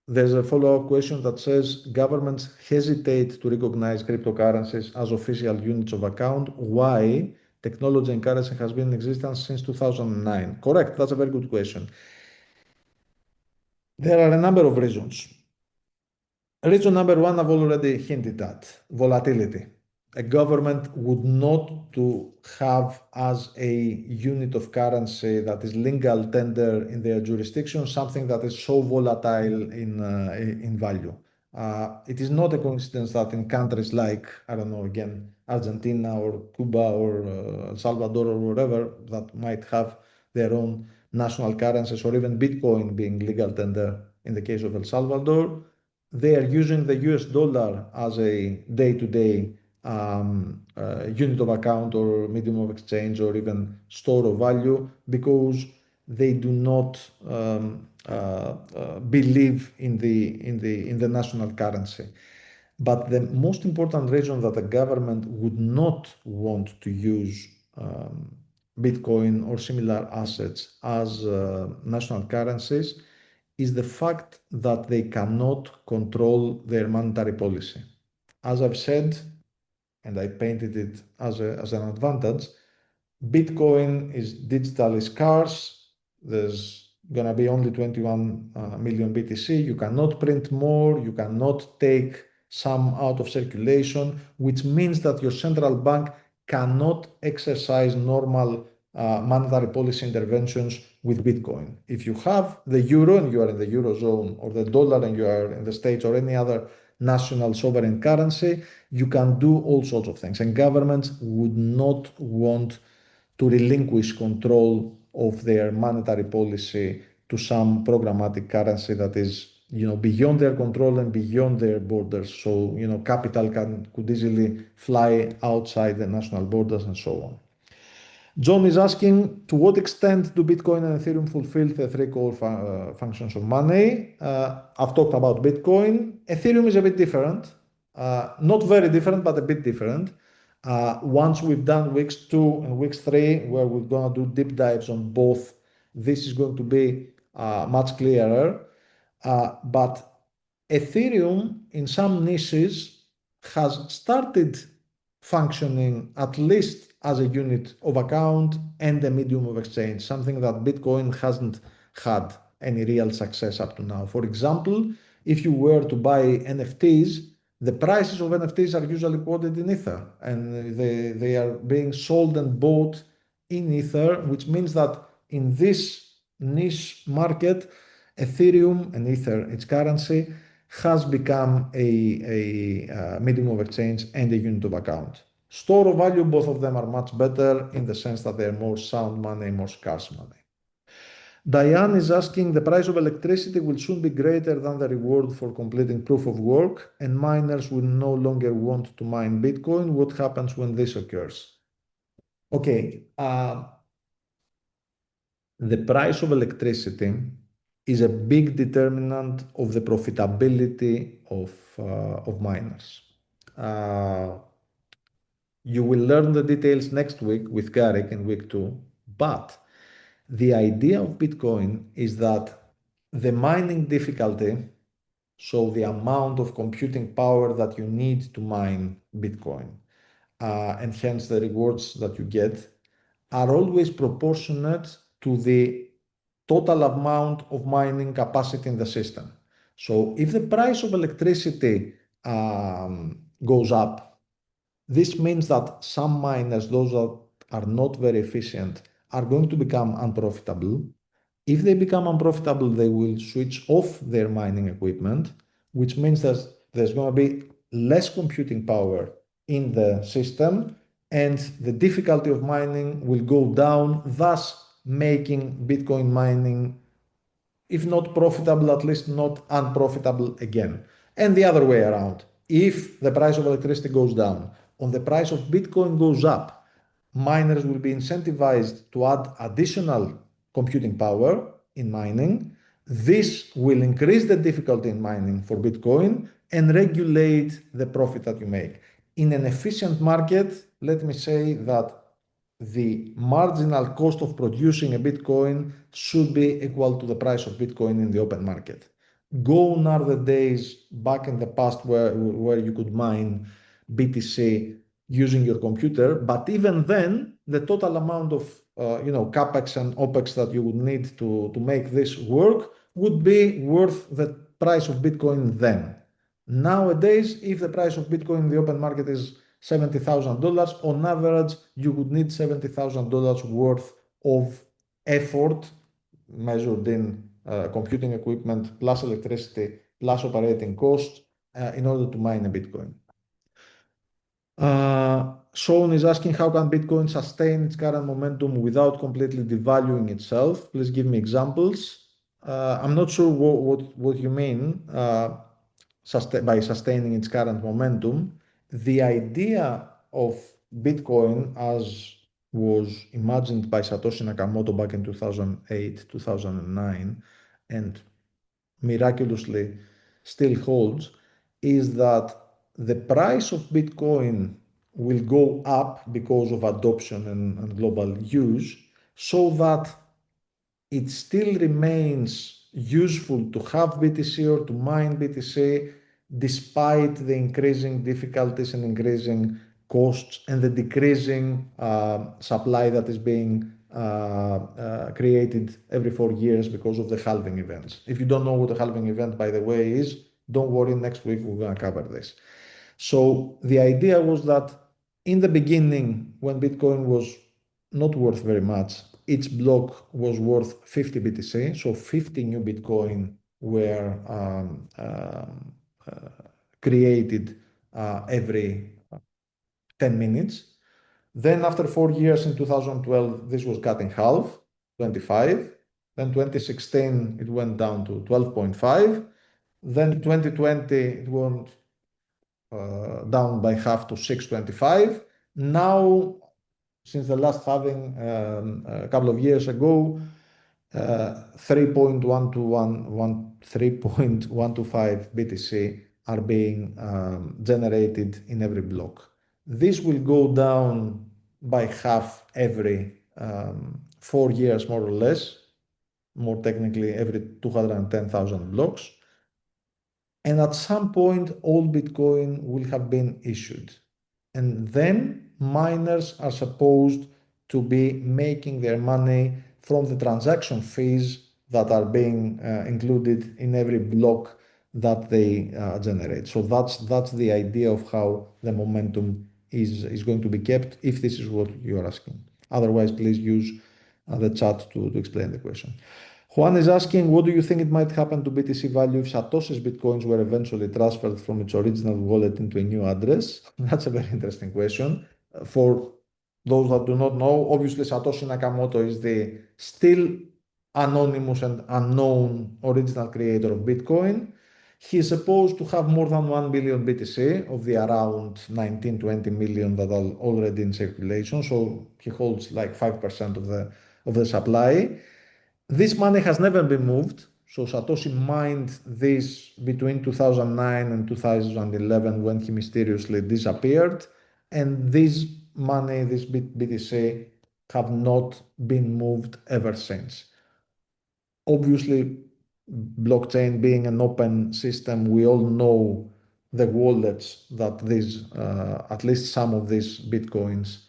There's a follow-up question that says governments hesitate to recognize cryptocurrencies as official units of account. Why? Technology and currency has been in existence since 2009. Correct. That's a very good question. There are a number of reasons. Reason number one, I've already hinted at: volatility. A government would not to have as a unit of currency that is legal tender in their jurisdiction something that is so volatile in value. It is not a coincidence that in countries like, I don't know, again, Argentina or Cuba or El Salvador or wherever that might have their own national currencies, or even Bitcoin being legal tender in the case of El Salvador, they are using the US dollar as a day-to-day unit of account or medium of exchange or even store of value because they do not believe in the national currency. But the most important reason that the government would not want to use Bitcoin or similar assets as national currencies is the fact that they cannot control their monetary policy. As I've said, and I painted it as an advantage, Bitcoin is digitally scarce. There's going to be only 21 million BTC. You cannot print more. You cannot take some out of circulation, which means that your central bank cannot exercise normal monetary policy interventions with Bitcoin. If you have the euro and you are in the eurozone, or the dollar and you are in the States, or any other national sovereign currency, you can do all sorts of things. And governments would not want to relinquish control of their monetary policy to some programmatic currency that is beyond their control and beyond their borders. So capital could easily fly outside the national borders and so on. John is asking, to what extent do Bitcoin and Ethereum fulfill the three core functions of money? I've talked about Bitcoin. Ethereum is a bit different. Not very different, but a bit different. Once we've done weeks 2 and weeks 3, where we're going to do deep dives on both, this is going to be much clearer. But Ethereum, in some niches, has started functioning at least as a unit of account and a medium of exchange, something that Bitcoin hasn't had any real success up to now. For example, if you were to buy NFTs, the prices of NFTs are usually quoted in Ether, and they are being sold and bought in Ether, which means that in this niche market, Ethereum and Ether, its currency, has become a medium of exchange and a unit of account. Store of value, both of them are much better in the sense that they're more sound money, more scarce money. Diane is asking, the price of electricity will soon be greater than the reward for completing proof of work, and miners will no longer want to mine Bitcoin. What happens when this occurs? Okay, the price of electricity is a big determinant of the profitability of miners. You will learn the details next week with Garrick in week 2, but the idea of Bitcoin is that the mining difficulty, so the amount of computing power that you need to mine Bitcoin, and hence the rewards that you get, are always proportionate to the total amount of mining capacity in the system. So if the price of electricity goes up, this means that some miners, those that are not very efficient, are going to become unprofitable. If they become unprofitable, they will switch off their mining equipment, which means that there's going to be less computing power in the system, and the difficulty of mining will go down, thus making Bitcoin mining, if not profitable, at least not unprofitable again. And the other way around, if the price of electricity goes down, and the price of Bitcoin goes up, miners will be incentivized to add additional computing power in mining. This will increase the difficulty in mining for Bitcoin and regulate the profit that you make. In an efficient market, let me say that the marginal cost of producing a Bitcoin should be equal to the price of Bitcoin in the open market. Gone are the days back in the past where you could mine BTC using your computer, but even then, the total amount of capex and opex that you would need to make this work would be worth the price of Bitcoin then. Nowadays, if the price of Bitcoin in the open market is $70,000, on average, you would need $70,000 worth of effort measured in computing equipment, plus electricity, plus operating costs in order to mine a Bitcoin. Sean is asking, how can Bitcoin sustain its current momentum without completely devaluing itself? Please give me examples. I'm not sure what you mean by sustaining its current momentum. The idea of Bitcoin, as was imagined by Satoshi Nakamoto back in 2008, 2009, and miraculously still holds, is that the price of Bitcoin will go up because of adoption and global use, so that it still remains useful to have BTC or to mine BTC despite the increasing difficulties and increasing costs and the decreasing supply that is being created every 4 years because of the halving events. If you don't know what a halving event, by the way, is, don't worry, next week we're going to cover this. So the idea was that in the beginning, when Bitcoin was not worth very much, each block was worth 50 BTC, so 50 new Bitcoin were created every 10 minutes. Then after 4 years in 2012, this was cut in half, 25. Then 2016, it went down to 12.5. Then 2020, it went down by half to 625. Now, since the last halving a couple of years ago, 3.125 BTC are being generated in every block. This will go down by half every 4 years, more or less, more technically every 210,000 blocks. And at some point, all Bitcoin will have been issued. And then miners are supposed to be making their money from the transaction fees that are being included in every block that they generate. So that's the idea of how the momentum is going to be kept, if this is what you are asking. Otherwise, please use the chat to explain the question. Juan is asking, what do you think it might happen to BTC value if Satoshi's Bitcoins were eventually transferred from its original wallet into a new address? That's a very interesting question. For those that do not know, obviously Satoshi Nakamoto is the still anonymous and unknown original creator of Bitcoin. He is supposed to have more than 1 billion BTC of the around 19-20 million that are already in circulation. So he holds like 5% of the supply. This money has never been moved. So Satoshi mined this between 2009 and 2011 when he mysteriously disappeared. And this money, this BTC, have not been moved ever since. Obviously, blockchain being an open system, we all know the wallets that these, at least some of these Bitcoins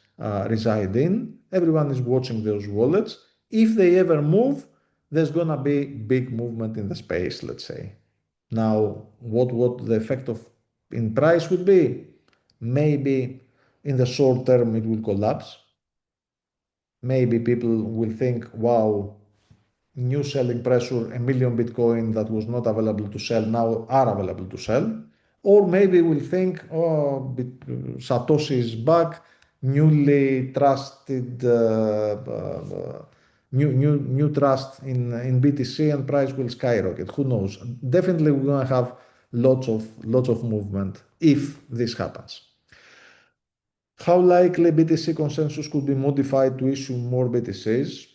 reside in. Everyone is watching those wallets. If they ever move, there's gonna be big movement in the space, let's say. Now, what the effect in price would be? Maybe in the short term it will collapse. Maybe people will think, wow, new selling pressure, 1 million Bitcoin that was not available to sell now are available to sell. Or maybe we'll think, oh, Satoshi is back, newly trusted, new trust in BTC and price will skyrocket. Who knows? Definitely we're gonna have lots of movement if this happens. How likely BTC consensus could be modified to issue more BTCs?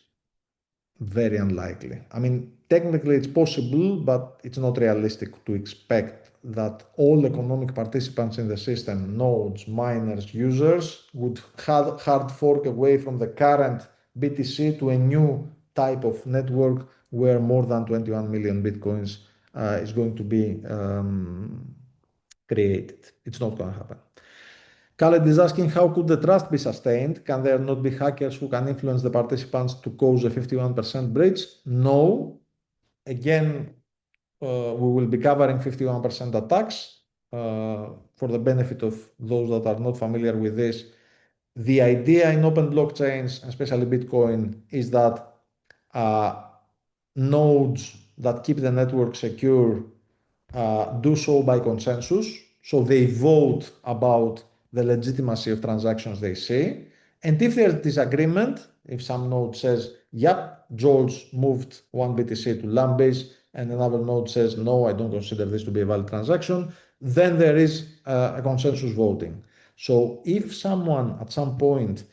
Very unlikely. I mean, technically it's possible, but it's not realistic to expect that all economic participants in the system, nodes, miners, users, would hard fork away from the current BTC to a new type of network where more than 21 million Bitcoins is going to be created. It's not going to happen. Khaled is asking, how could the trust be sustained? Can there not be hackers who can influence the participants to cause a 51% breach? No. Again, we will be covering 51% attacks. For the benefit of those that are not familiar with this, the idea in open blockchains, especially Bitcoin, is that nodes that keep the network secure do so by consensus. So they vote about the legitimacy of transactions they see. And if there's disagreement, if some node says, yep, George moved 1 BTC to Lambase, and another node says, no, I don't consider this to be a valid transaction, then there is a consensus voting. So if someone at some point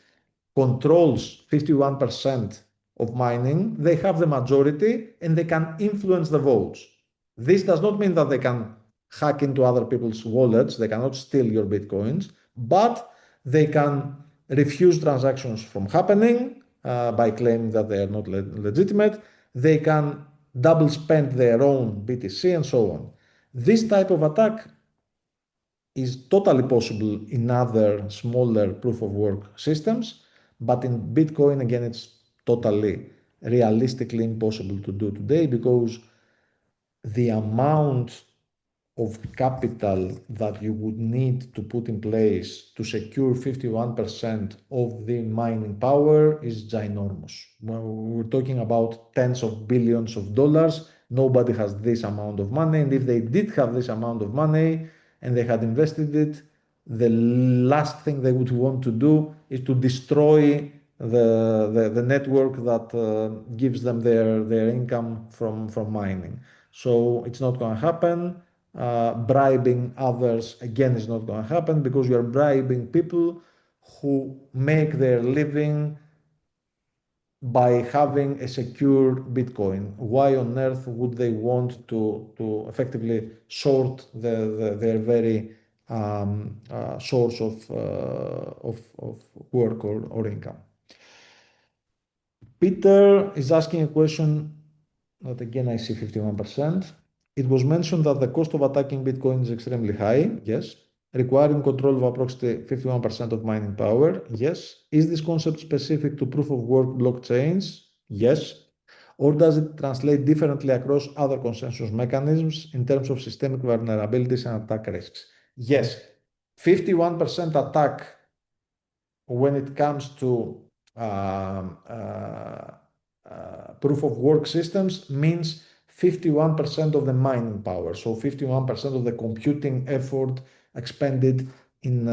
controls 51% of mining, they have the majority and they can influence the votes. This does not mean that they can hack into other people's wallets, they cannot steal your Bitcoins, but they can refuse transactions from happening by claiming that they are not legitimate. They can double spend their own BTC and so on. This type of attack is totally possible in other smaller proof of work systems, but in Bitcoin, again, it's totally realistically impossible to do today because the amount of capital that you would need to put in place to secure 51% of the mining power is ginormous. We're talking about tens of billions of dollars. Nobody has this amount of money. And if they did have this amount of money, and they had invested it, the last thing they would want to do is to destroy the network that gives them their income from mining. So it's not going to happen. Bribing others, again, is not going to happen because you are bribing people who make their living by having a secure Bitcoin. Why on earth would they want to effectively short their very source of work or income? Peter is asking a question that again I see 51%. It was mentioned that the cost of attacking Bitcoin is extremely high. Yes. Requiring control of approximately 51% of mining power. Yes. Is this concept specific to proof of work blockchains? Yes. Or does it translate differently across other consensus mechanisms in terms of systemic vulnerabilities and attack risks? Yes. 51% attack when it comes to proof of work systems means 51% of the mining power, so 51% of the computing effort expended in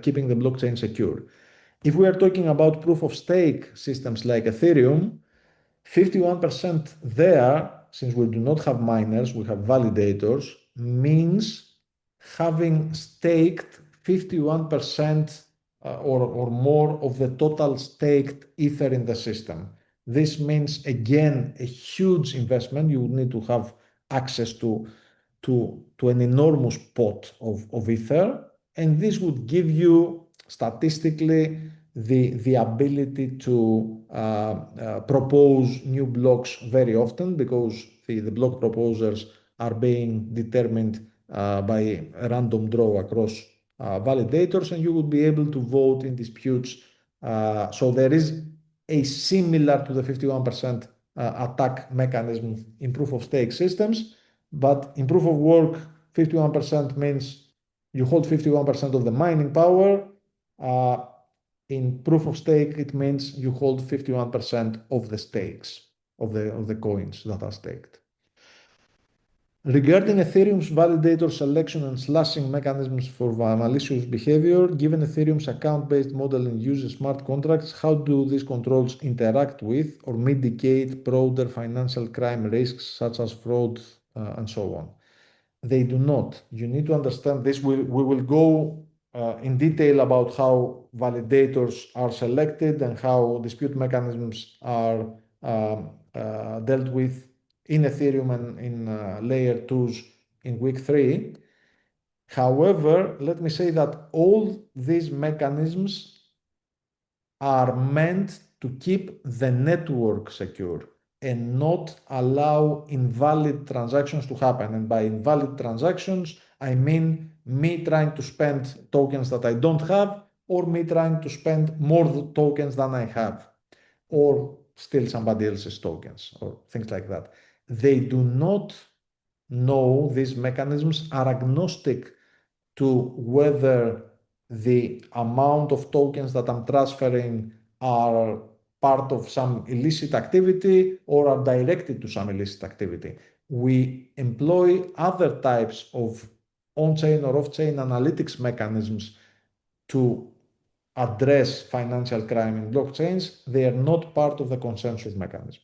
keeping the blockchain secure. If we are talking about proof of stake systems like Ethereum, 51% there, since we do not have miners, we have validators, means having staked 51% or more of the total staked ether in the system. This means, again, a huge investment. You would need to have access to an enormous pot of ether, and this would give you statistically the ability to propose new blocks very often, because the block proposers are being determined by a random draw across validators, and you would be able to vote in disputes. So there is a similar to the 51% attack mechanism in proof of stake systems, but in proof of work, 51% means you hold 51% of the mining power. In proof of stake, it means you hold 51% of the stakes of the coins that are staked. Regarding Ethereum's validator selection and slashing mechanisms for malicious behavior, given Ethereum's account-based model and uses smart contracts, how do these controls interact with or mitigate broader financial crime risks such as fraud and so on? They do not. You need to understand this. We will go in detail about how validators are selected and how dispute mechanisms are dealt with in Ethereum and in layer 2s in week 3. However, let me say that all these mechanisms are meant to keep the network secure and not allow invalid transactions to happen. And by invalid transactions, I mean me trying to spend tokens that I don't have, or me trying to spend more tokens than I have, or steal somebody else's tokens, or things like that. They do not know, these mechanisms are agnostic to whether the amount of tokens that I'm transferring are part of some illicit activity or are directed to some illicit activity. We employ other types of on-chain or off-chain analytics mechanisms to address financial crime in blockchains. They are not part of the consensus mechanism.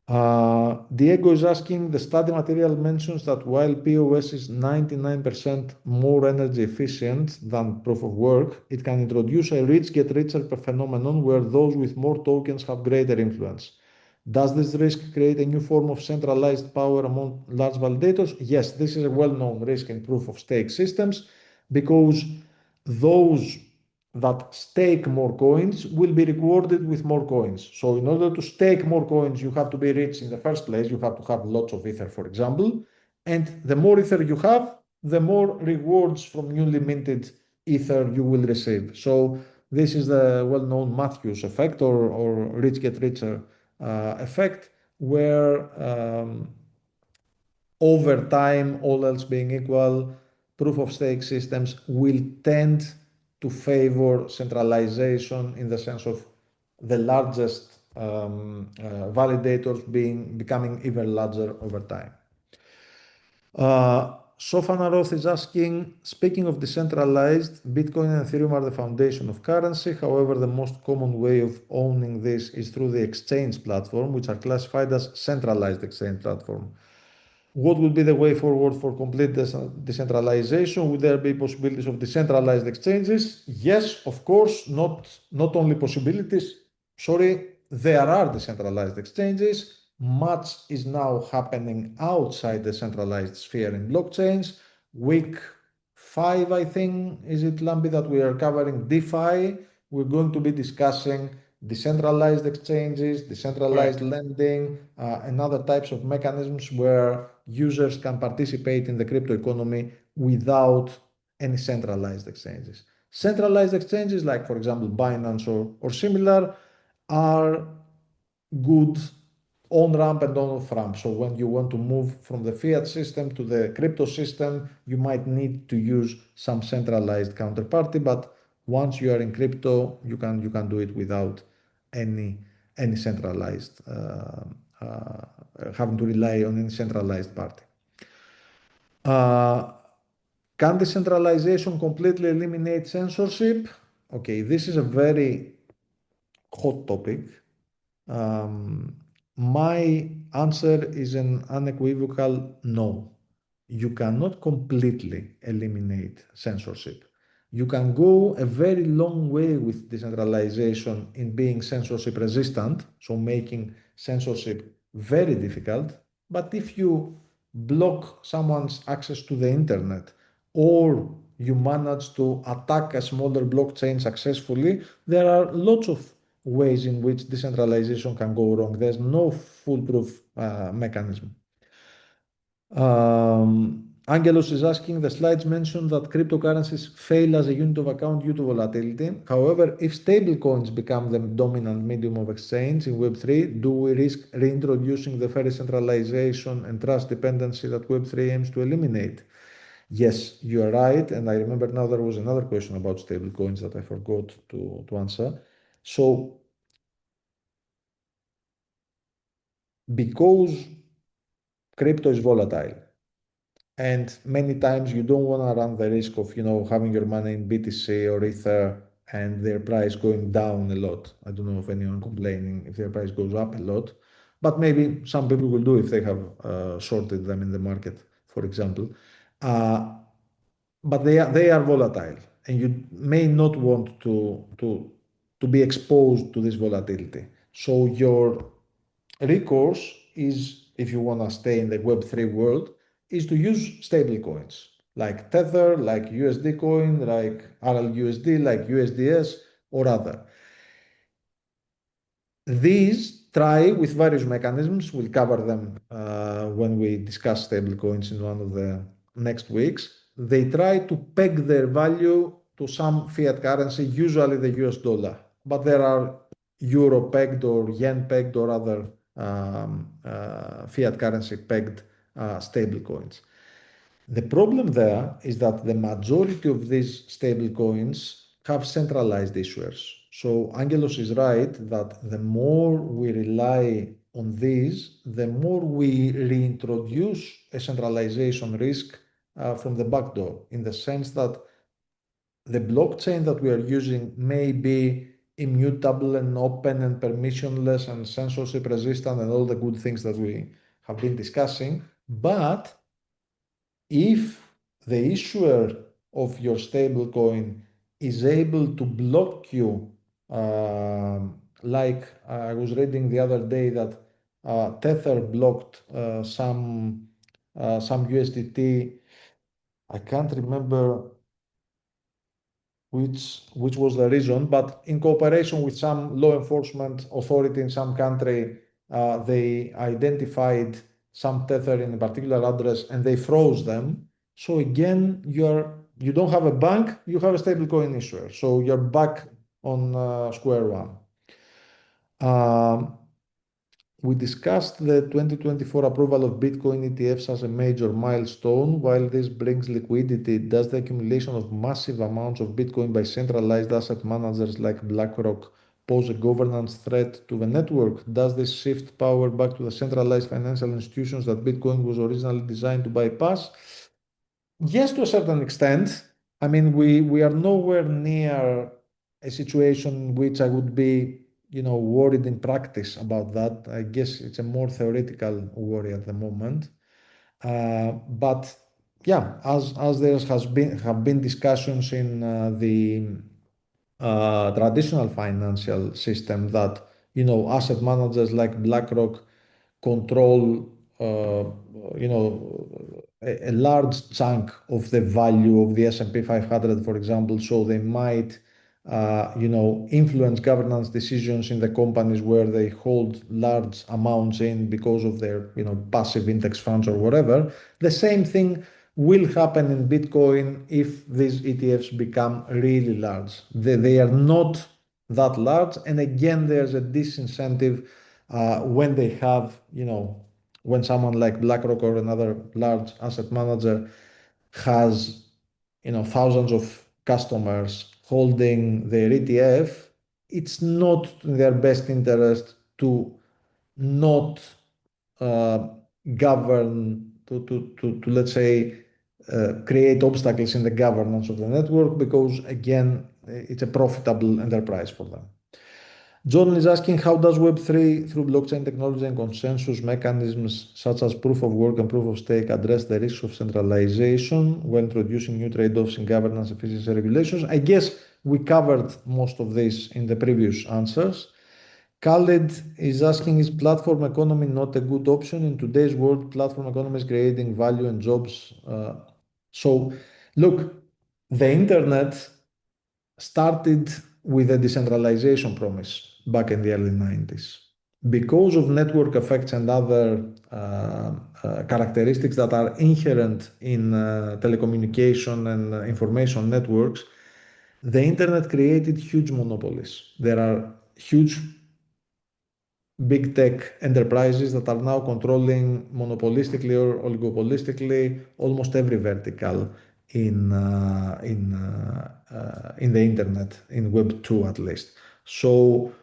Diego is asking, the study material mentions that while POS is 99% more energy efficient than proof of work, it can introduce a rich get richer phenomenon where those with more tokens have greater influence. Does this risk create a new form of centralized power among large validators? Yes, this is a well-known risk in proof of stake systems, because those that stake more coins will be rewarded with more coins. So in order to stake more coins, you have to be rich in the first place. You have to have lots of ether, for example. And the more ether you have, the more rewards from newly minted ether you will receive. So this is the well-known Matthews effect or rich get richer effect, where over time, all else being equal, proof of stake systems will tend to favor centralization in the sense of the largest validators becoming even larger over time. Sofanaroth is asking, speaking of decentralized, Bitcoin and Ethereum are the foundation of currency. However, the most common way of owning this is through the exchange platform, which are classified as centralized exchange platform. What would be the way forward for complete decentralization? Would there be possibilities of decentralized exchanges? Yes, of course, not only possibilities. Sorry, there are decentralized exchanges. Much is now happening outside the centralized sphere in blockchains. Week 5, I think, is it, Lambi, that we are covering DeFi? We're going to be discussing decentralized exchanges, decentralized lending, and other types of mechanisms where users can participate in the crypto economy without any centralized exchanges. Centralized exchanges, like for example Binance or similar, are good on-ramp and on-off-ramp. So when you want to move from the fiat system to the crypto system, you might need to use some centralized counterparty, but once you are in crypto, you can do it without any centralized having to rely on any centralized party. Can decentralization completely eliminate censorship? Okay, this is a very hot topic. My answer is an unequivocal no. You cannot completely eliminate censorship. You can go a very long way with decentralization in being censorship resistant, so making censorship very difficult. But if you block someone's access to the internet, or you manage to attack a smaller blockchain successfully, there are lots of ways in which decentralization can go wrong. There's no foolproof mechanism. Angelos is asking, the slides mention that cryptocurrencies fail as a unit of account due to volatility. However, if stablecoins become the dominant medium of exchange in Web3, do we risk reintroducing the very centralization and trust dependency that Web3 aims to eliminate? Yes, you are right. And I remember now there was another question about stablecoins that I forgot to answer. So, because crypto is volatile, and many times you don't want to run the risk of, having your money in BTC or Ether and their price going down a lot. I don't know if anyone complaining if their price goes up a lot, but maybe some people will do if they have shorted them in the market, for example. But they are volatile, and you may not want to be exposed to this volatility. So your recourse is, if you want to stay in the Web3 world, is to use stable coins like Tether, like USD coin, like RLUSD, like USDS, or other. These try with various mechanisms. We'll cover them when we discuss stable coins in one of the next weeks. They try to peg their value to some fiat currency, usually the US dollar, but there are euro pegged or yen pegged or other fiat currency pegged stable coins. The problem there is that the majority of these stable coins have centralized issuers. So Angelos is right that the more we rely on these, the more we reintroduce a centralization risk from the back door, in the sense that the blockchain that we are using may be immutable and open and permissionless and censorship resistant and all the good things that we have been discussing. But if the issuer of your stablecoin is able to block you, like I was reading the other day that Tether blocked some USDT. I can't remember which was the reason, but in cooperation with some law enforcement authority in some country, they identified some Tether in a particular address and they froze them. So again, you don't have a bank, you have a stablecoin issuer. So you're back on square one. We discussed the 2024 approval of Bitcoin ETFs as a major milestone. While this brings liquidity, does the accumulation of massive amounts of Bitcoin by centralized asset managers like BlackRock pose a governance threat to the network? Does this shift power back to the centralized financial institutions that Bitcoin was originally designed to bypass? Yes, to a certain extent. I mean, we are nowhere near a situation in which I would be, worried in practice about that. I guess it's a more theoretical worry at the moment. But yeah, as there have been discussions in the traditional financial system that asset managers like BlackRock control a large chunk of the value of the S&P 500, for example. So they might influence governance decisions in the companies where they hold large amounts in because of their passive index funds or whatever. The same thing will happen in Bitcoin if these ETFs become really large. They are not that large, and again, there's a disincentive when they have, when someone like BlackRock or another large asset manager has, thousands of customers holding their ETF, it's not in their best interest to not uh, govern, to let's say, create obstacles in the governance of the network because, again, it's a profitable enterprise for them. John is asking, how does Web3 through blockchain technology and consensus mechanisms such as proof of work and proof of stake address the risks of centralization when introducing new trade-offs in governance, efficiency, regulations? I guess we covered most of this in the previous answers. Khaled is asking, is platform economy not a good option? In today's world, platform economy is creating value and jobs. So, look, the internet started with a decentralization promise back in the early 90s. Because of network effects and other characteristics that are inherent in telecommunication and information networks, the internet created huge monopolies. There are huge big tech enterprises that are now controlling monopolistically or oligopolistically almost every vertical in the internet, in Web 2 at least. So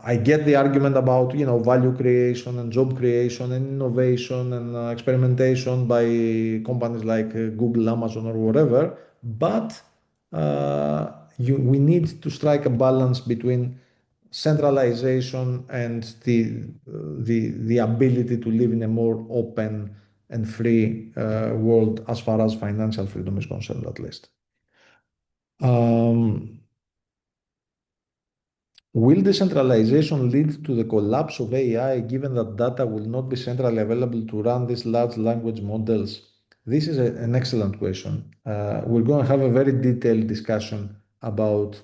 I get the argument about value creation and job creation and innovation and experimentation by companies like Google, Amazon, or whatever, but we need to strike a balance between centralization and the ability to live in a more open and free world as far as financial freedom is concerned, at least. Will decentralization lead to the collapse of AI given that data will not be centrally available to run these large language models? This is an excellent question. We're going to have a very detailed discussion about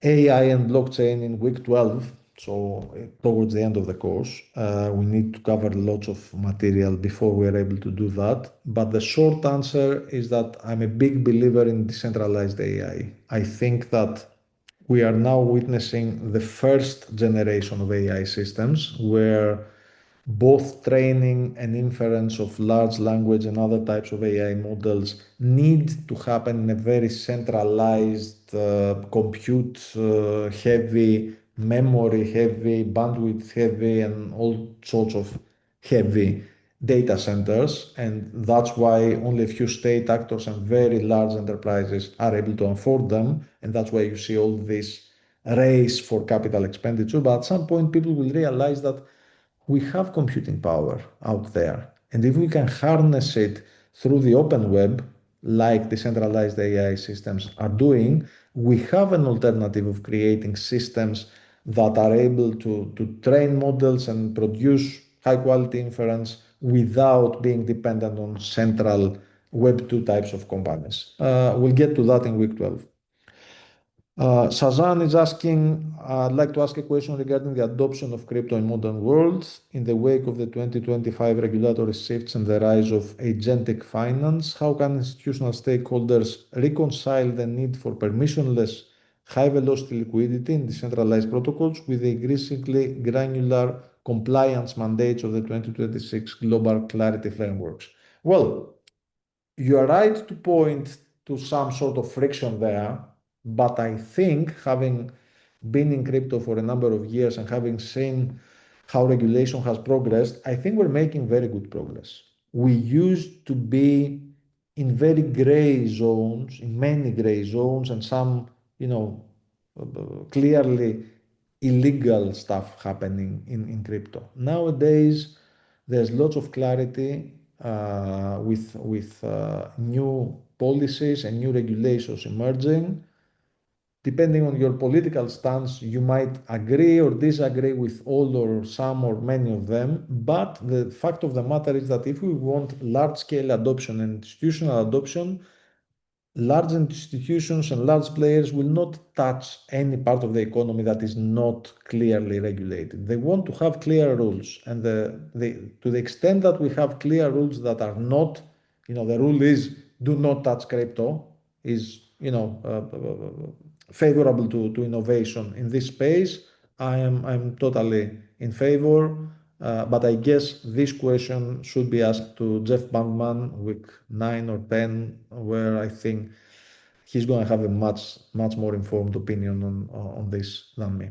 AI and blockchain in week 12, so towards the end of the course. We need to cover lots of material before we are able to do that. But the short answer is that I'm a big believer in decentralized AI. I think that we are now witnessing the first generation of AI systems where both training and inference of large language and other types of AI models need to happen in a very centralized, compute heavy, memory heavy, bandwidth heavy, and all sorts of heavy data centers. And that's why only a few state actors and very large enterprises are able to afford them. And that's why you see all this race for capital expenditure. But at some point, people will realize that we have computing power out there. And if we can harness it through the open web, like decentralized AI systems are doing, we have an alternative of creating systems that are able to train models and produce high quality inference without being dependent on central Web 2 types of companies. We'll get to that in week 12. Sazan is asking, I'd like to ask a question regarding the adoption of crypto in modern worlds in the wake of the 2025 regulatory shifts and the rise of agentic finance. How can institutional stakeholders reconcile the need for permissionless, high-velocity liquidity in decentralized protocols with the increasingly granular compliance mandates of the 2026 Global Clarity Frameworks? Well, you are right to point to some sort of friction there, but I think having been in crypto for a number of years and having seen how regulation has progressed, I think we're making very good progress. We used to be in very gray zones, in many gray zones, and some, clearly illegal stuff happening in crypto. Nowadays, there's lots of clarity with new policies and new regulations emerging. Depending on your political stance, you might agree or disagree with all or some or many of them. But the fact of the matter is that if we want large-scale adoption and institutional adoption, large institutions and large players will not touch any part of the economy that is not clearly regulated. They want to have clear rules, and to the extent that we have clear rules that are not, the rule is do not touch crypto, is favorable to innovation in this space. I'm totally in favor. But I guess this question should be asked to Jeff Bankman week 9 or 10, where I think he's going to have a much more informed opinion on this than me.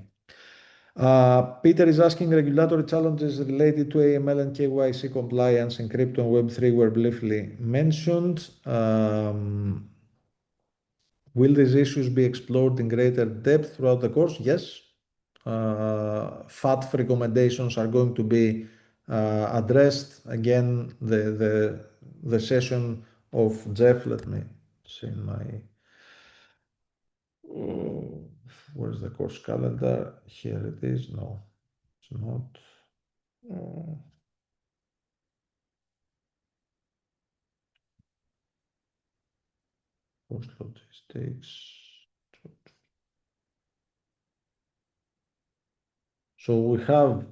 Peter is asking, regulatory challenges related to AML and KYC compliance in crypto and Web3 were briefly mentioned. Will these issues be explored in greater depth throughout the course? Yes. FATF recommendations are going to be addressed. Again, the session of Jeff, let me see my, where's the course calendar? Here it is. No, it's not. Course logistics. So we have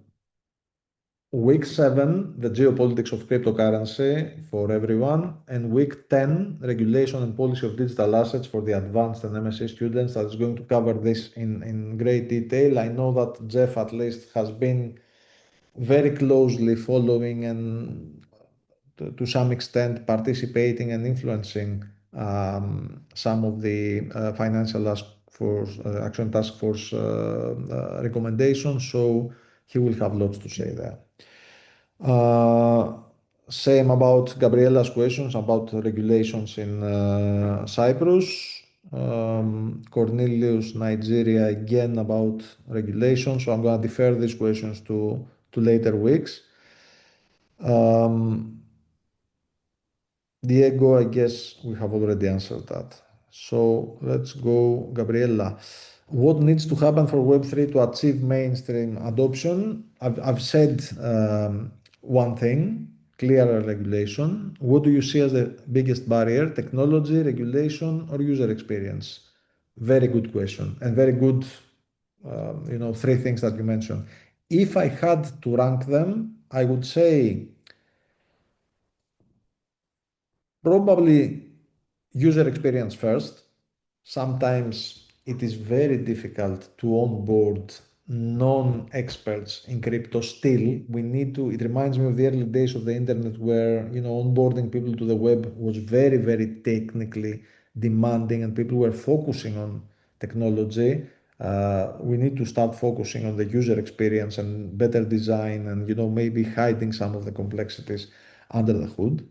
week 7, the geopolitics of cryptocurrency for everyone, and week 10, regulation and policy of digital assets for the advanced and MSc students. That is going to cover this in great detail. I know that Jeff at least has been very closely following and to some extent participating and influencing some of the financial action task force recommendations. So he will have lots to say there. Same about Gabriella's questions about regulations in Cyprus. Cornelius, Nigeria, again about regulations. So I'm going to defer these questions to later weeks. Diego, I guess we have already answered that. So let's go, Gabriella. What needs to happen for Web3 to achieve mainstream adoption? I've said one thing, clearer regulation. What do you see as the biggest barrier? Technology, regulation, or user experience? Very good question, and very good, 3 things that you mentioned. If I had to rank them, I would say probably user experience first. Sometimes it is very difficult to onboard non-experts in crypto still. It reminds me of the early days of the internet where, onboarding people to the web was very, very technically demanding and people were focusing on technology. We need to start focusing on the user experience and better design and, maybe hiding some of the complexities under the hood.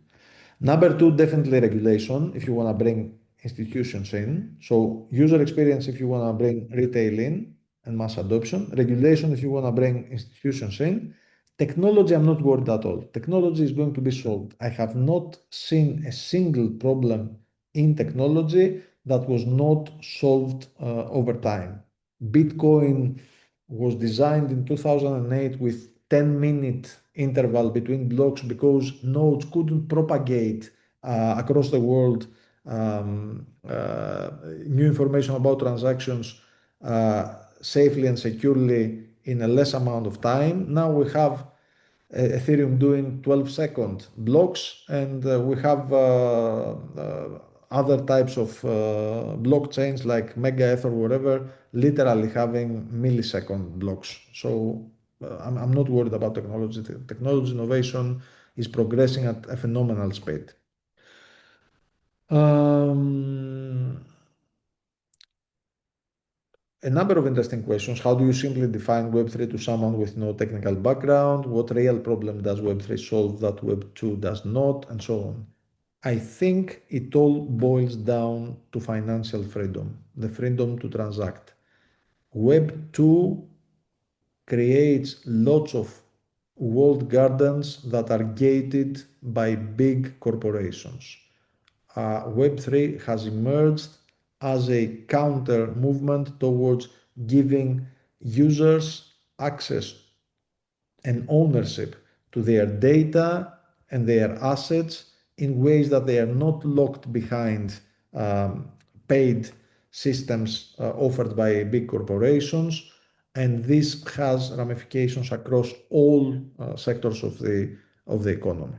Number 2, definitely regulation if you want to bring institutions in. So user experience if you want to bring retail in and mass adoption. Regulation if you want to bring institutions in. Technology, I'm not worried at all. Technology is going to be solved. I have not seen a single problem in technology that was not solved over time. Bitcoin was designed in 2008 with 10-minute interval between blocks because nodes couldn't propagate across the world new information about transactions safely and securely in a less amount of time. Now we have Ethereum doing 12-second blocks, and we have other types of blockchains like Mega-Eth or whatever, literally having millisecond blocks. So I'm not worried about technology. Technology innovation is progressing at a phenomenal speed. A number of interesting questions. How do you simply define Web3 to someone with no technical background? What real problem does Web3 solve that Web2 does not? And so on. I think it all boils down to financial freedom, the freedom to transact. Web 2 creates lots of walled gardens that are gated by big corporations. Web3 has emerged as a counter movement towards giving users access and ownership to their data and their assets in ways that they are not locked behind paid systems offered by big corporations. And this has ramifications across all sectors of the economy.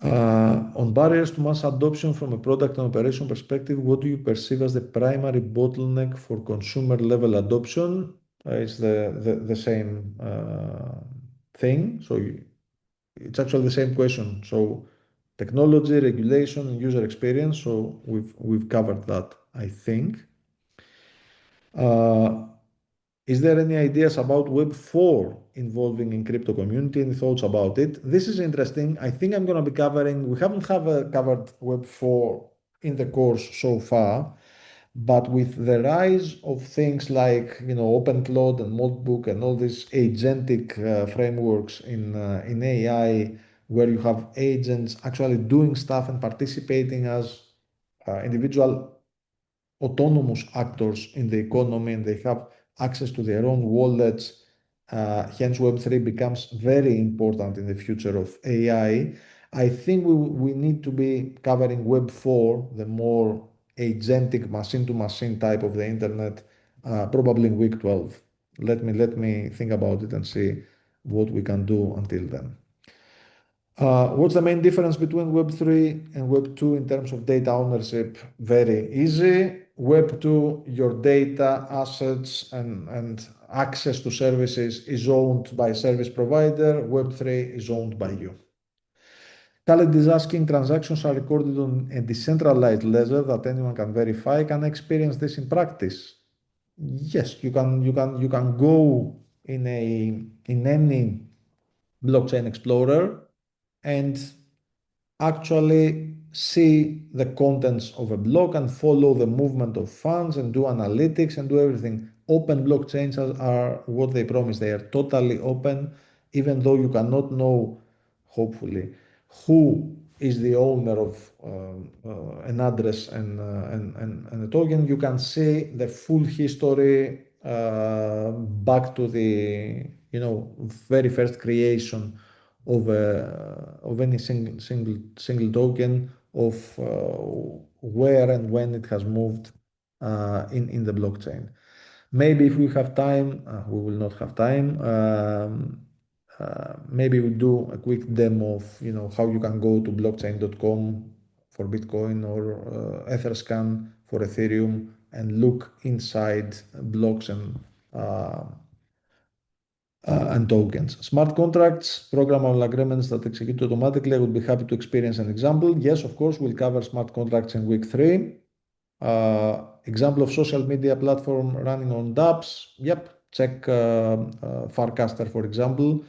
On barriers to mass adoption from a product and operation perspective, what do you perceive as the primary bottleneck for consumer level adoption? It's the same thing. So it's actually the same question. So technology, regulation, and user experience. So we've covered that, I think. Is there any ideas about Web 4 involving in crypto community? Any thoughts about it? This is interesting. I think I'm going to be covering, we haven't covered Web 4 in the course so far, but with the rise of things like, OpenCloud and Notebook and all these agentic frameworks in AI, where you have agents actually doing stuff and participating as individual autonomous actors in the economy, and they have access to their own wallets. Hence, Web3 becomes very important in the future of AI. I think we need to be covering Web 4, the more agentic machine-to-machine type of the internet, probably in week 12. Let me think about it and see what we can do until then. What's the main difference between Web 3 and Web 2 in terms of data ownership? Very easy. Web 2, your data, assets, and access to services is owned by a service provider. Web 3 is owned by you. Khaled is asking, transactions are recorded on a decentralized ledger that anyone can verify. Can I experience this in practice? Yes, you can go in any blockchain explorer and actually see the contents of a block and follow the movement of funds and do analytics and do everything. Open blockchains are what they promise. They are totally open, even though you cannot know, hopefully, who is the owner of an address and a token. You can see the full history back to the very first creation of any single token, of where and when it has moved in the blockchain. Maybe if we have time, we will not have time. Maybe we do a quick demo of how you can go to blockchain.com for Bitcoin or Etherscan for Ethereum and look inside blocks and tokens. Smart contracts, programmable agreements that execute automatically. I would be happy to experience an example. Yes, of course, we'll cover smart contracts in week 3. Example of social media platform running on dApps. Yep, check Farcaster, for example.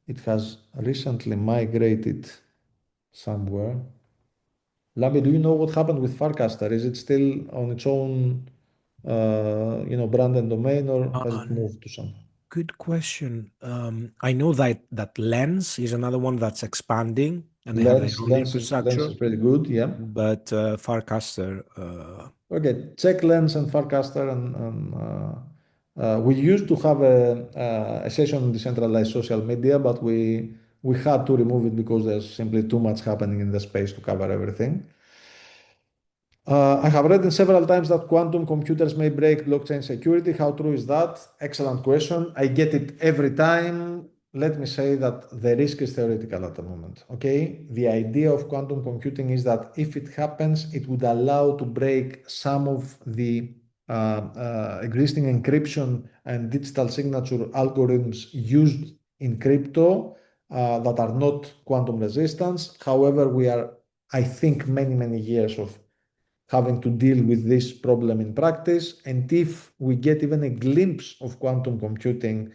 It has recently migrated somewhere. Lambi, do you know what happened with Farcaster? Is it still on its own brand and domain, or has it moved to some? Good question. I know that Lens is another one that's expanding, and they have their own infrastructure. Lens is pretty good, yeah. But Farcaster. Okay, check Lens and Farcaster, and we used to have a session on decentralized social media, but we had to remove it because there's simply too much happening in the space to cover everything. I have read several times that quantum computers may break blockchain security. How true is that? Excellent question. I get it every time. Let me say that the risk is theoretical at the moment. Okay, the idea of quantum computing is that if it happens, it would allow to break some of the existing encryption and digital signature algorithms used in crypto that are not quantum resistant. However, we are, I think, many years of having to deal with this problem in practice. And if we get even a glimpse of quantum computing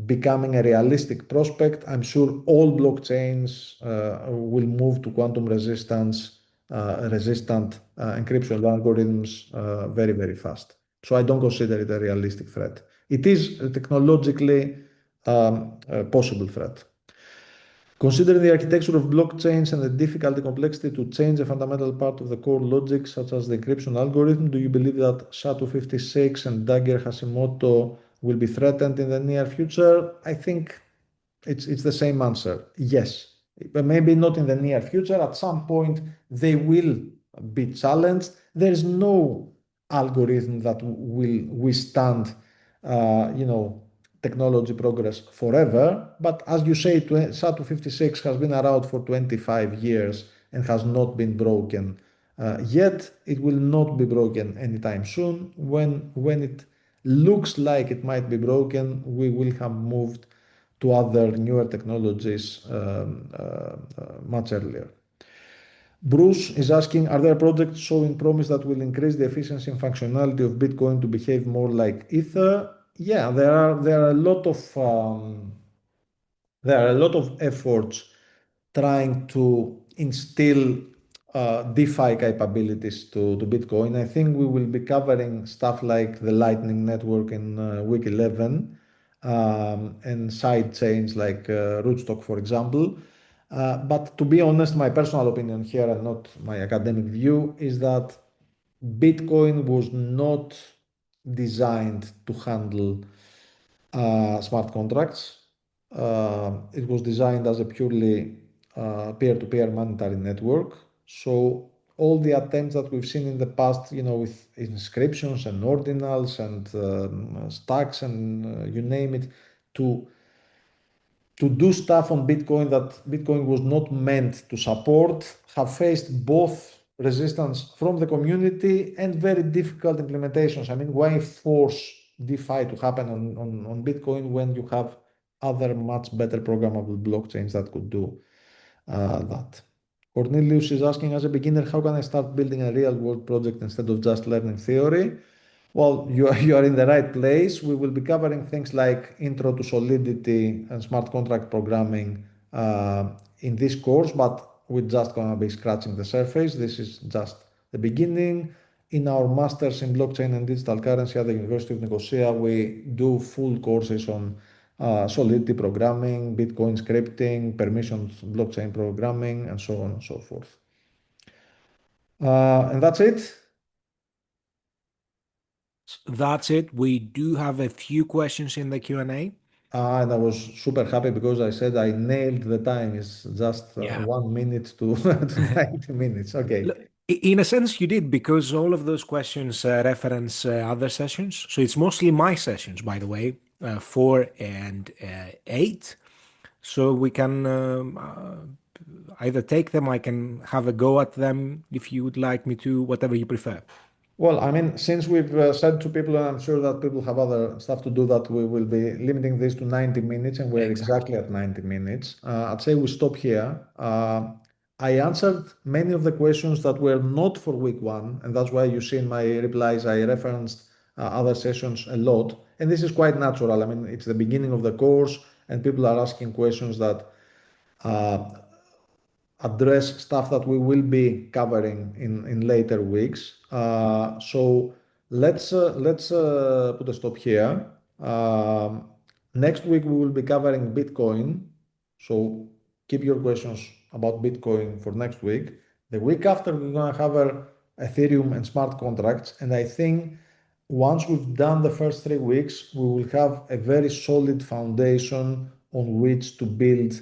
becoming a realistic prospect. I'm sure all blockchains will move to quantum resistant encryption algorithms very, very fast. So I don't consider it a realistic threat. It is a technologically a possible threat. Considering the architecture of blockchains and the difficulty complexity to change a fundamental part of the core logic, such as the encryption algorithm, do you believe that SHA-256 and Dagger Hashimoto will be threatened in the near future? I think it's the same answer. Yes, but maybe not in the near future. At some point, they will be challenged. There is no algorithm that will withstand, technology progress forever. But as you say, SHA-256 has been around for 25 years and has not been broken yet. It will not be broken anytime soon. When it looks like it might be broken, we will have moved to other newer technologies much earlier. Bruce is asking, are there projects showing promise that will increase the efficiency and functionality of Bitcoin to behave more like Ether? Yeah, there are a lot of efforts trying to instill DeFi capabilities to Bitcoin. I think we will be covering stuff like the Lightning Network in week 11 and side chains like Rootstock, for example. But to be honest, my personal opinion here and not my academic view is that Bitcoin was not designed to handle smart contracts. It was designed as a purely peer-to-peer monetary network. So all the attempts that we've seen in the past, with inscriptions and ordinals and stacks and you name it, to do stuff on Bitcoin that Bitcoin was not meant to support, have faced both resistance from the community and very difficult implementations. I mean, why force DeFi to happen on Bitcoin when you have other much better programmable blockchains that could do that? Cornelius is asking, as a beginner, how can I start building a real world project instead of just learning theory? Well, you are in the right place. We will be covering things like intro to Solidity and smart contract programming in this course, but we're just going to be scratching the surface. This is just the beginning. In our masters in blockchain and digital currency at the University of Nicosia, we do full courses on Solidity programming, Bitcoin scripting, permissioned blockchain programming, and so on and so forth. And that's it. That's it. We do have a few questions in the Q&A. And I was super happy because I said I nailed the time. It's just 1 minute to 90 minutes. Okay. In a sense, you did, because all of those questions reference other sessions. So it's mostly my sessions, by the way, 4 and 8. So we can either take them, I can have a go at them if you would like me to, whatever you prefer. Well, I mean, since we've said to people, and I'm sure that people have other stuff to do, that we will be limiting this to 90 minutes, and we're exactly at 90 minutes. I'd say we stop here. I answered many of the questions that were not for week 1, and that's why you see in my replies I referenced other sessions a lot. And this is quite natural. I mean, it's the beginning of the course, and people are asking questions that address stuff that we will be covering in later weeks. So let's put a stop here. Next week we will be covering Bitcoin. So keep your questions about Bitcoin for next week. The week after we're gonna cover Ethereum and smart contracts. And I think once we've done the first 3 weeks, we will have a very solid foundation on which to build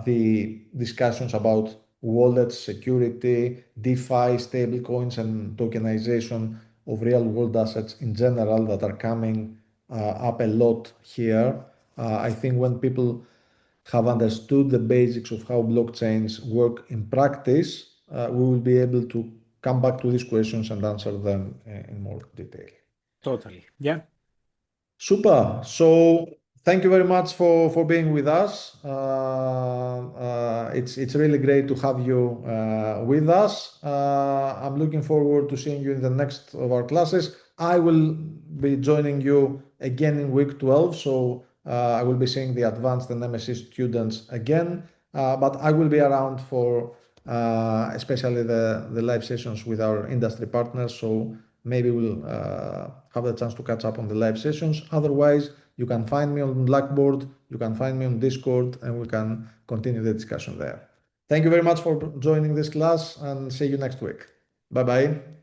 the discussions about wallets, security, DeFi, stablecoins, and tokenization of real world assets in general that are coming up a lot here. I think when people have understood the basics of how blockchains work in practice, we will be able to come back to these questions and answer them in more detail. Totally. Yeah. Super. So thank you very much for being with us. It's really great to have you with us. I'm looking forward to seeing you in the next of our classes. I will be joining you again in week 12. So I will be seeing the advanced and MSc students again, but I will be around for especially the live sessions with our industry partners. So maybe we'll have the chance to catch up on the live sessions. Otherwise, you can find me on Blackboard, you can find me on Discord, and we can continue the discussion there. Thank you very much for joining this class, and see you next week. Bye-bye.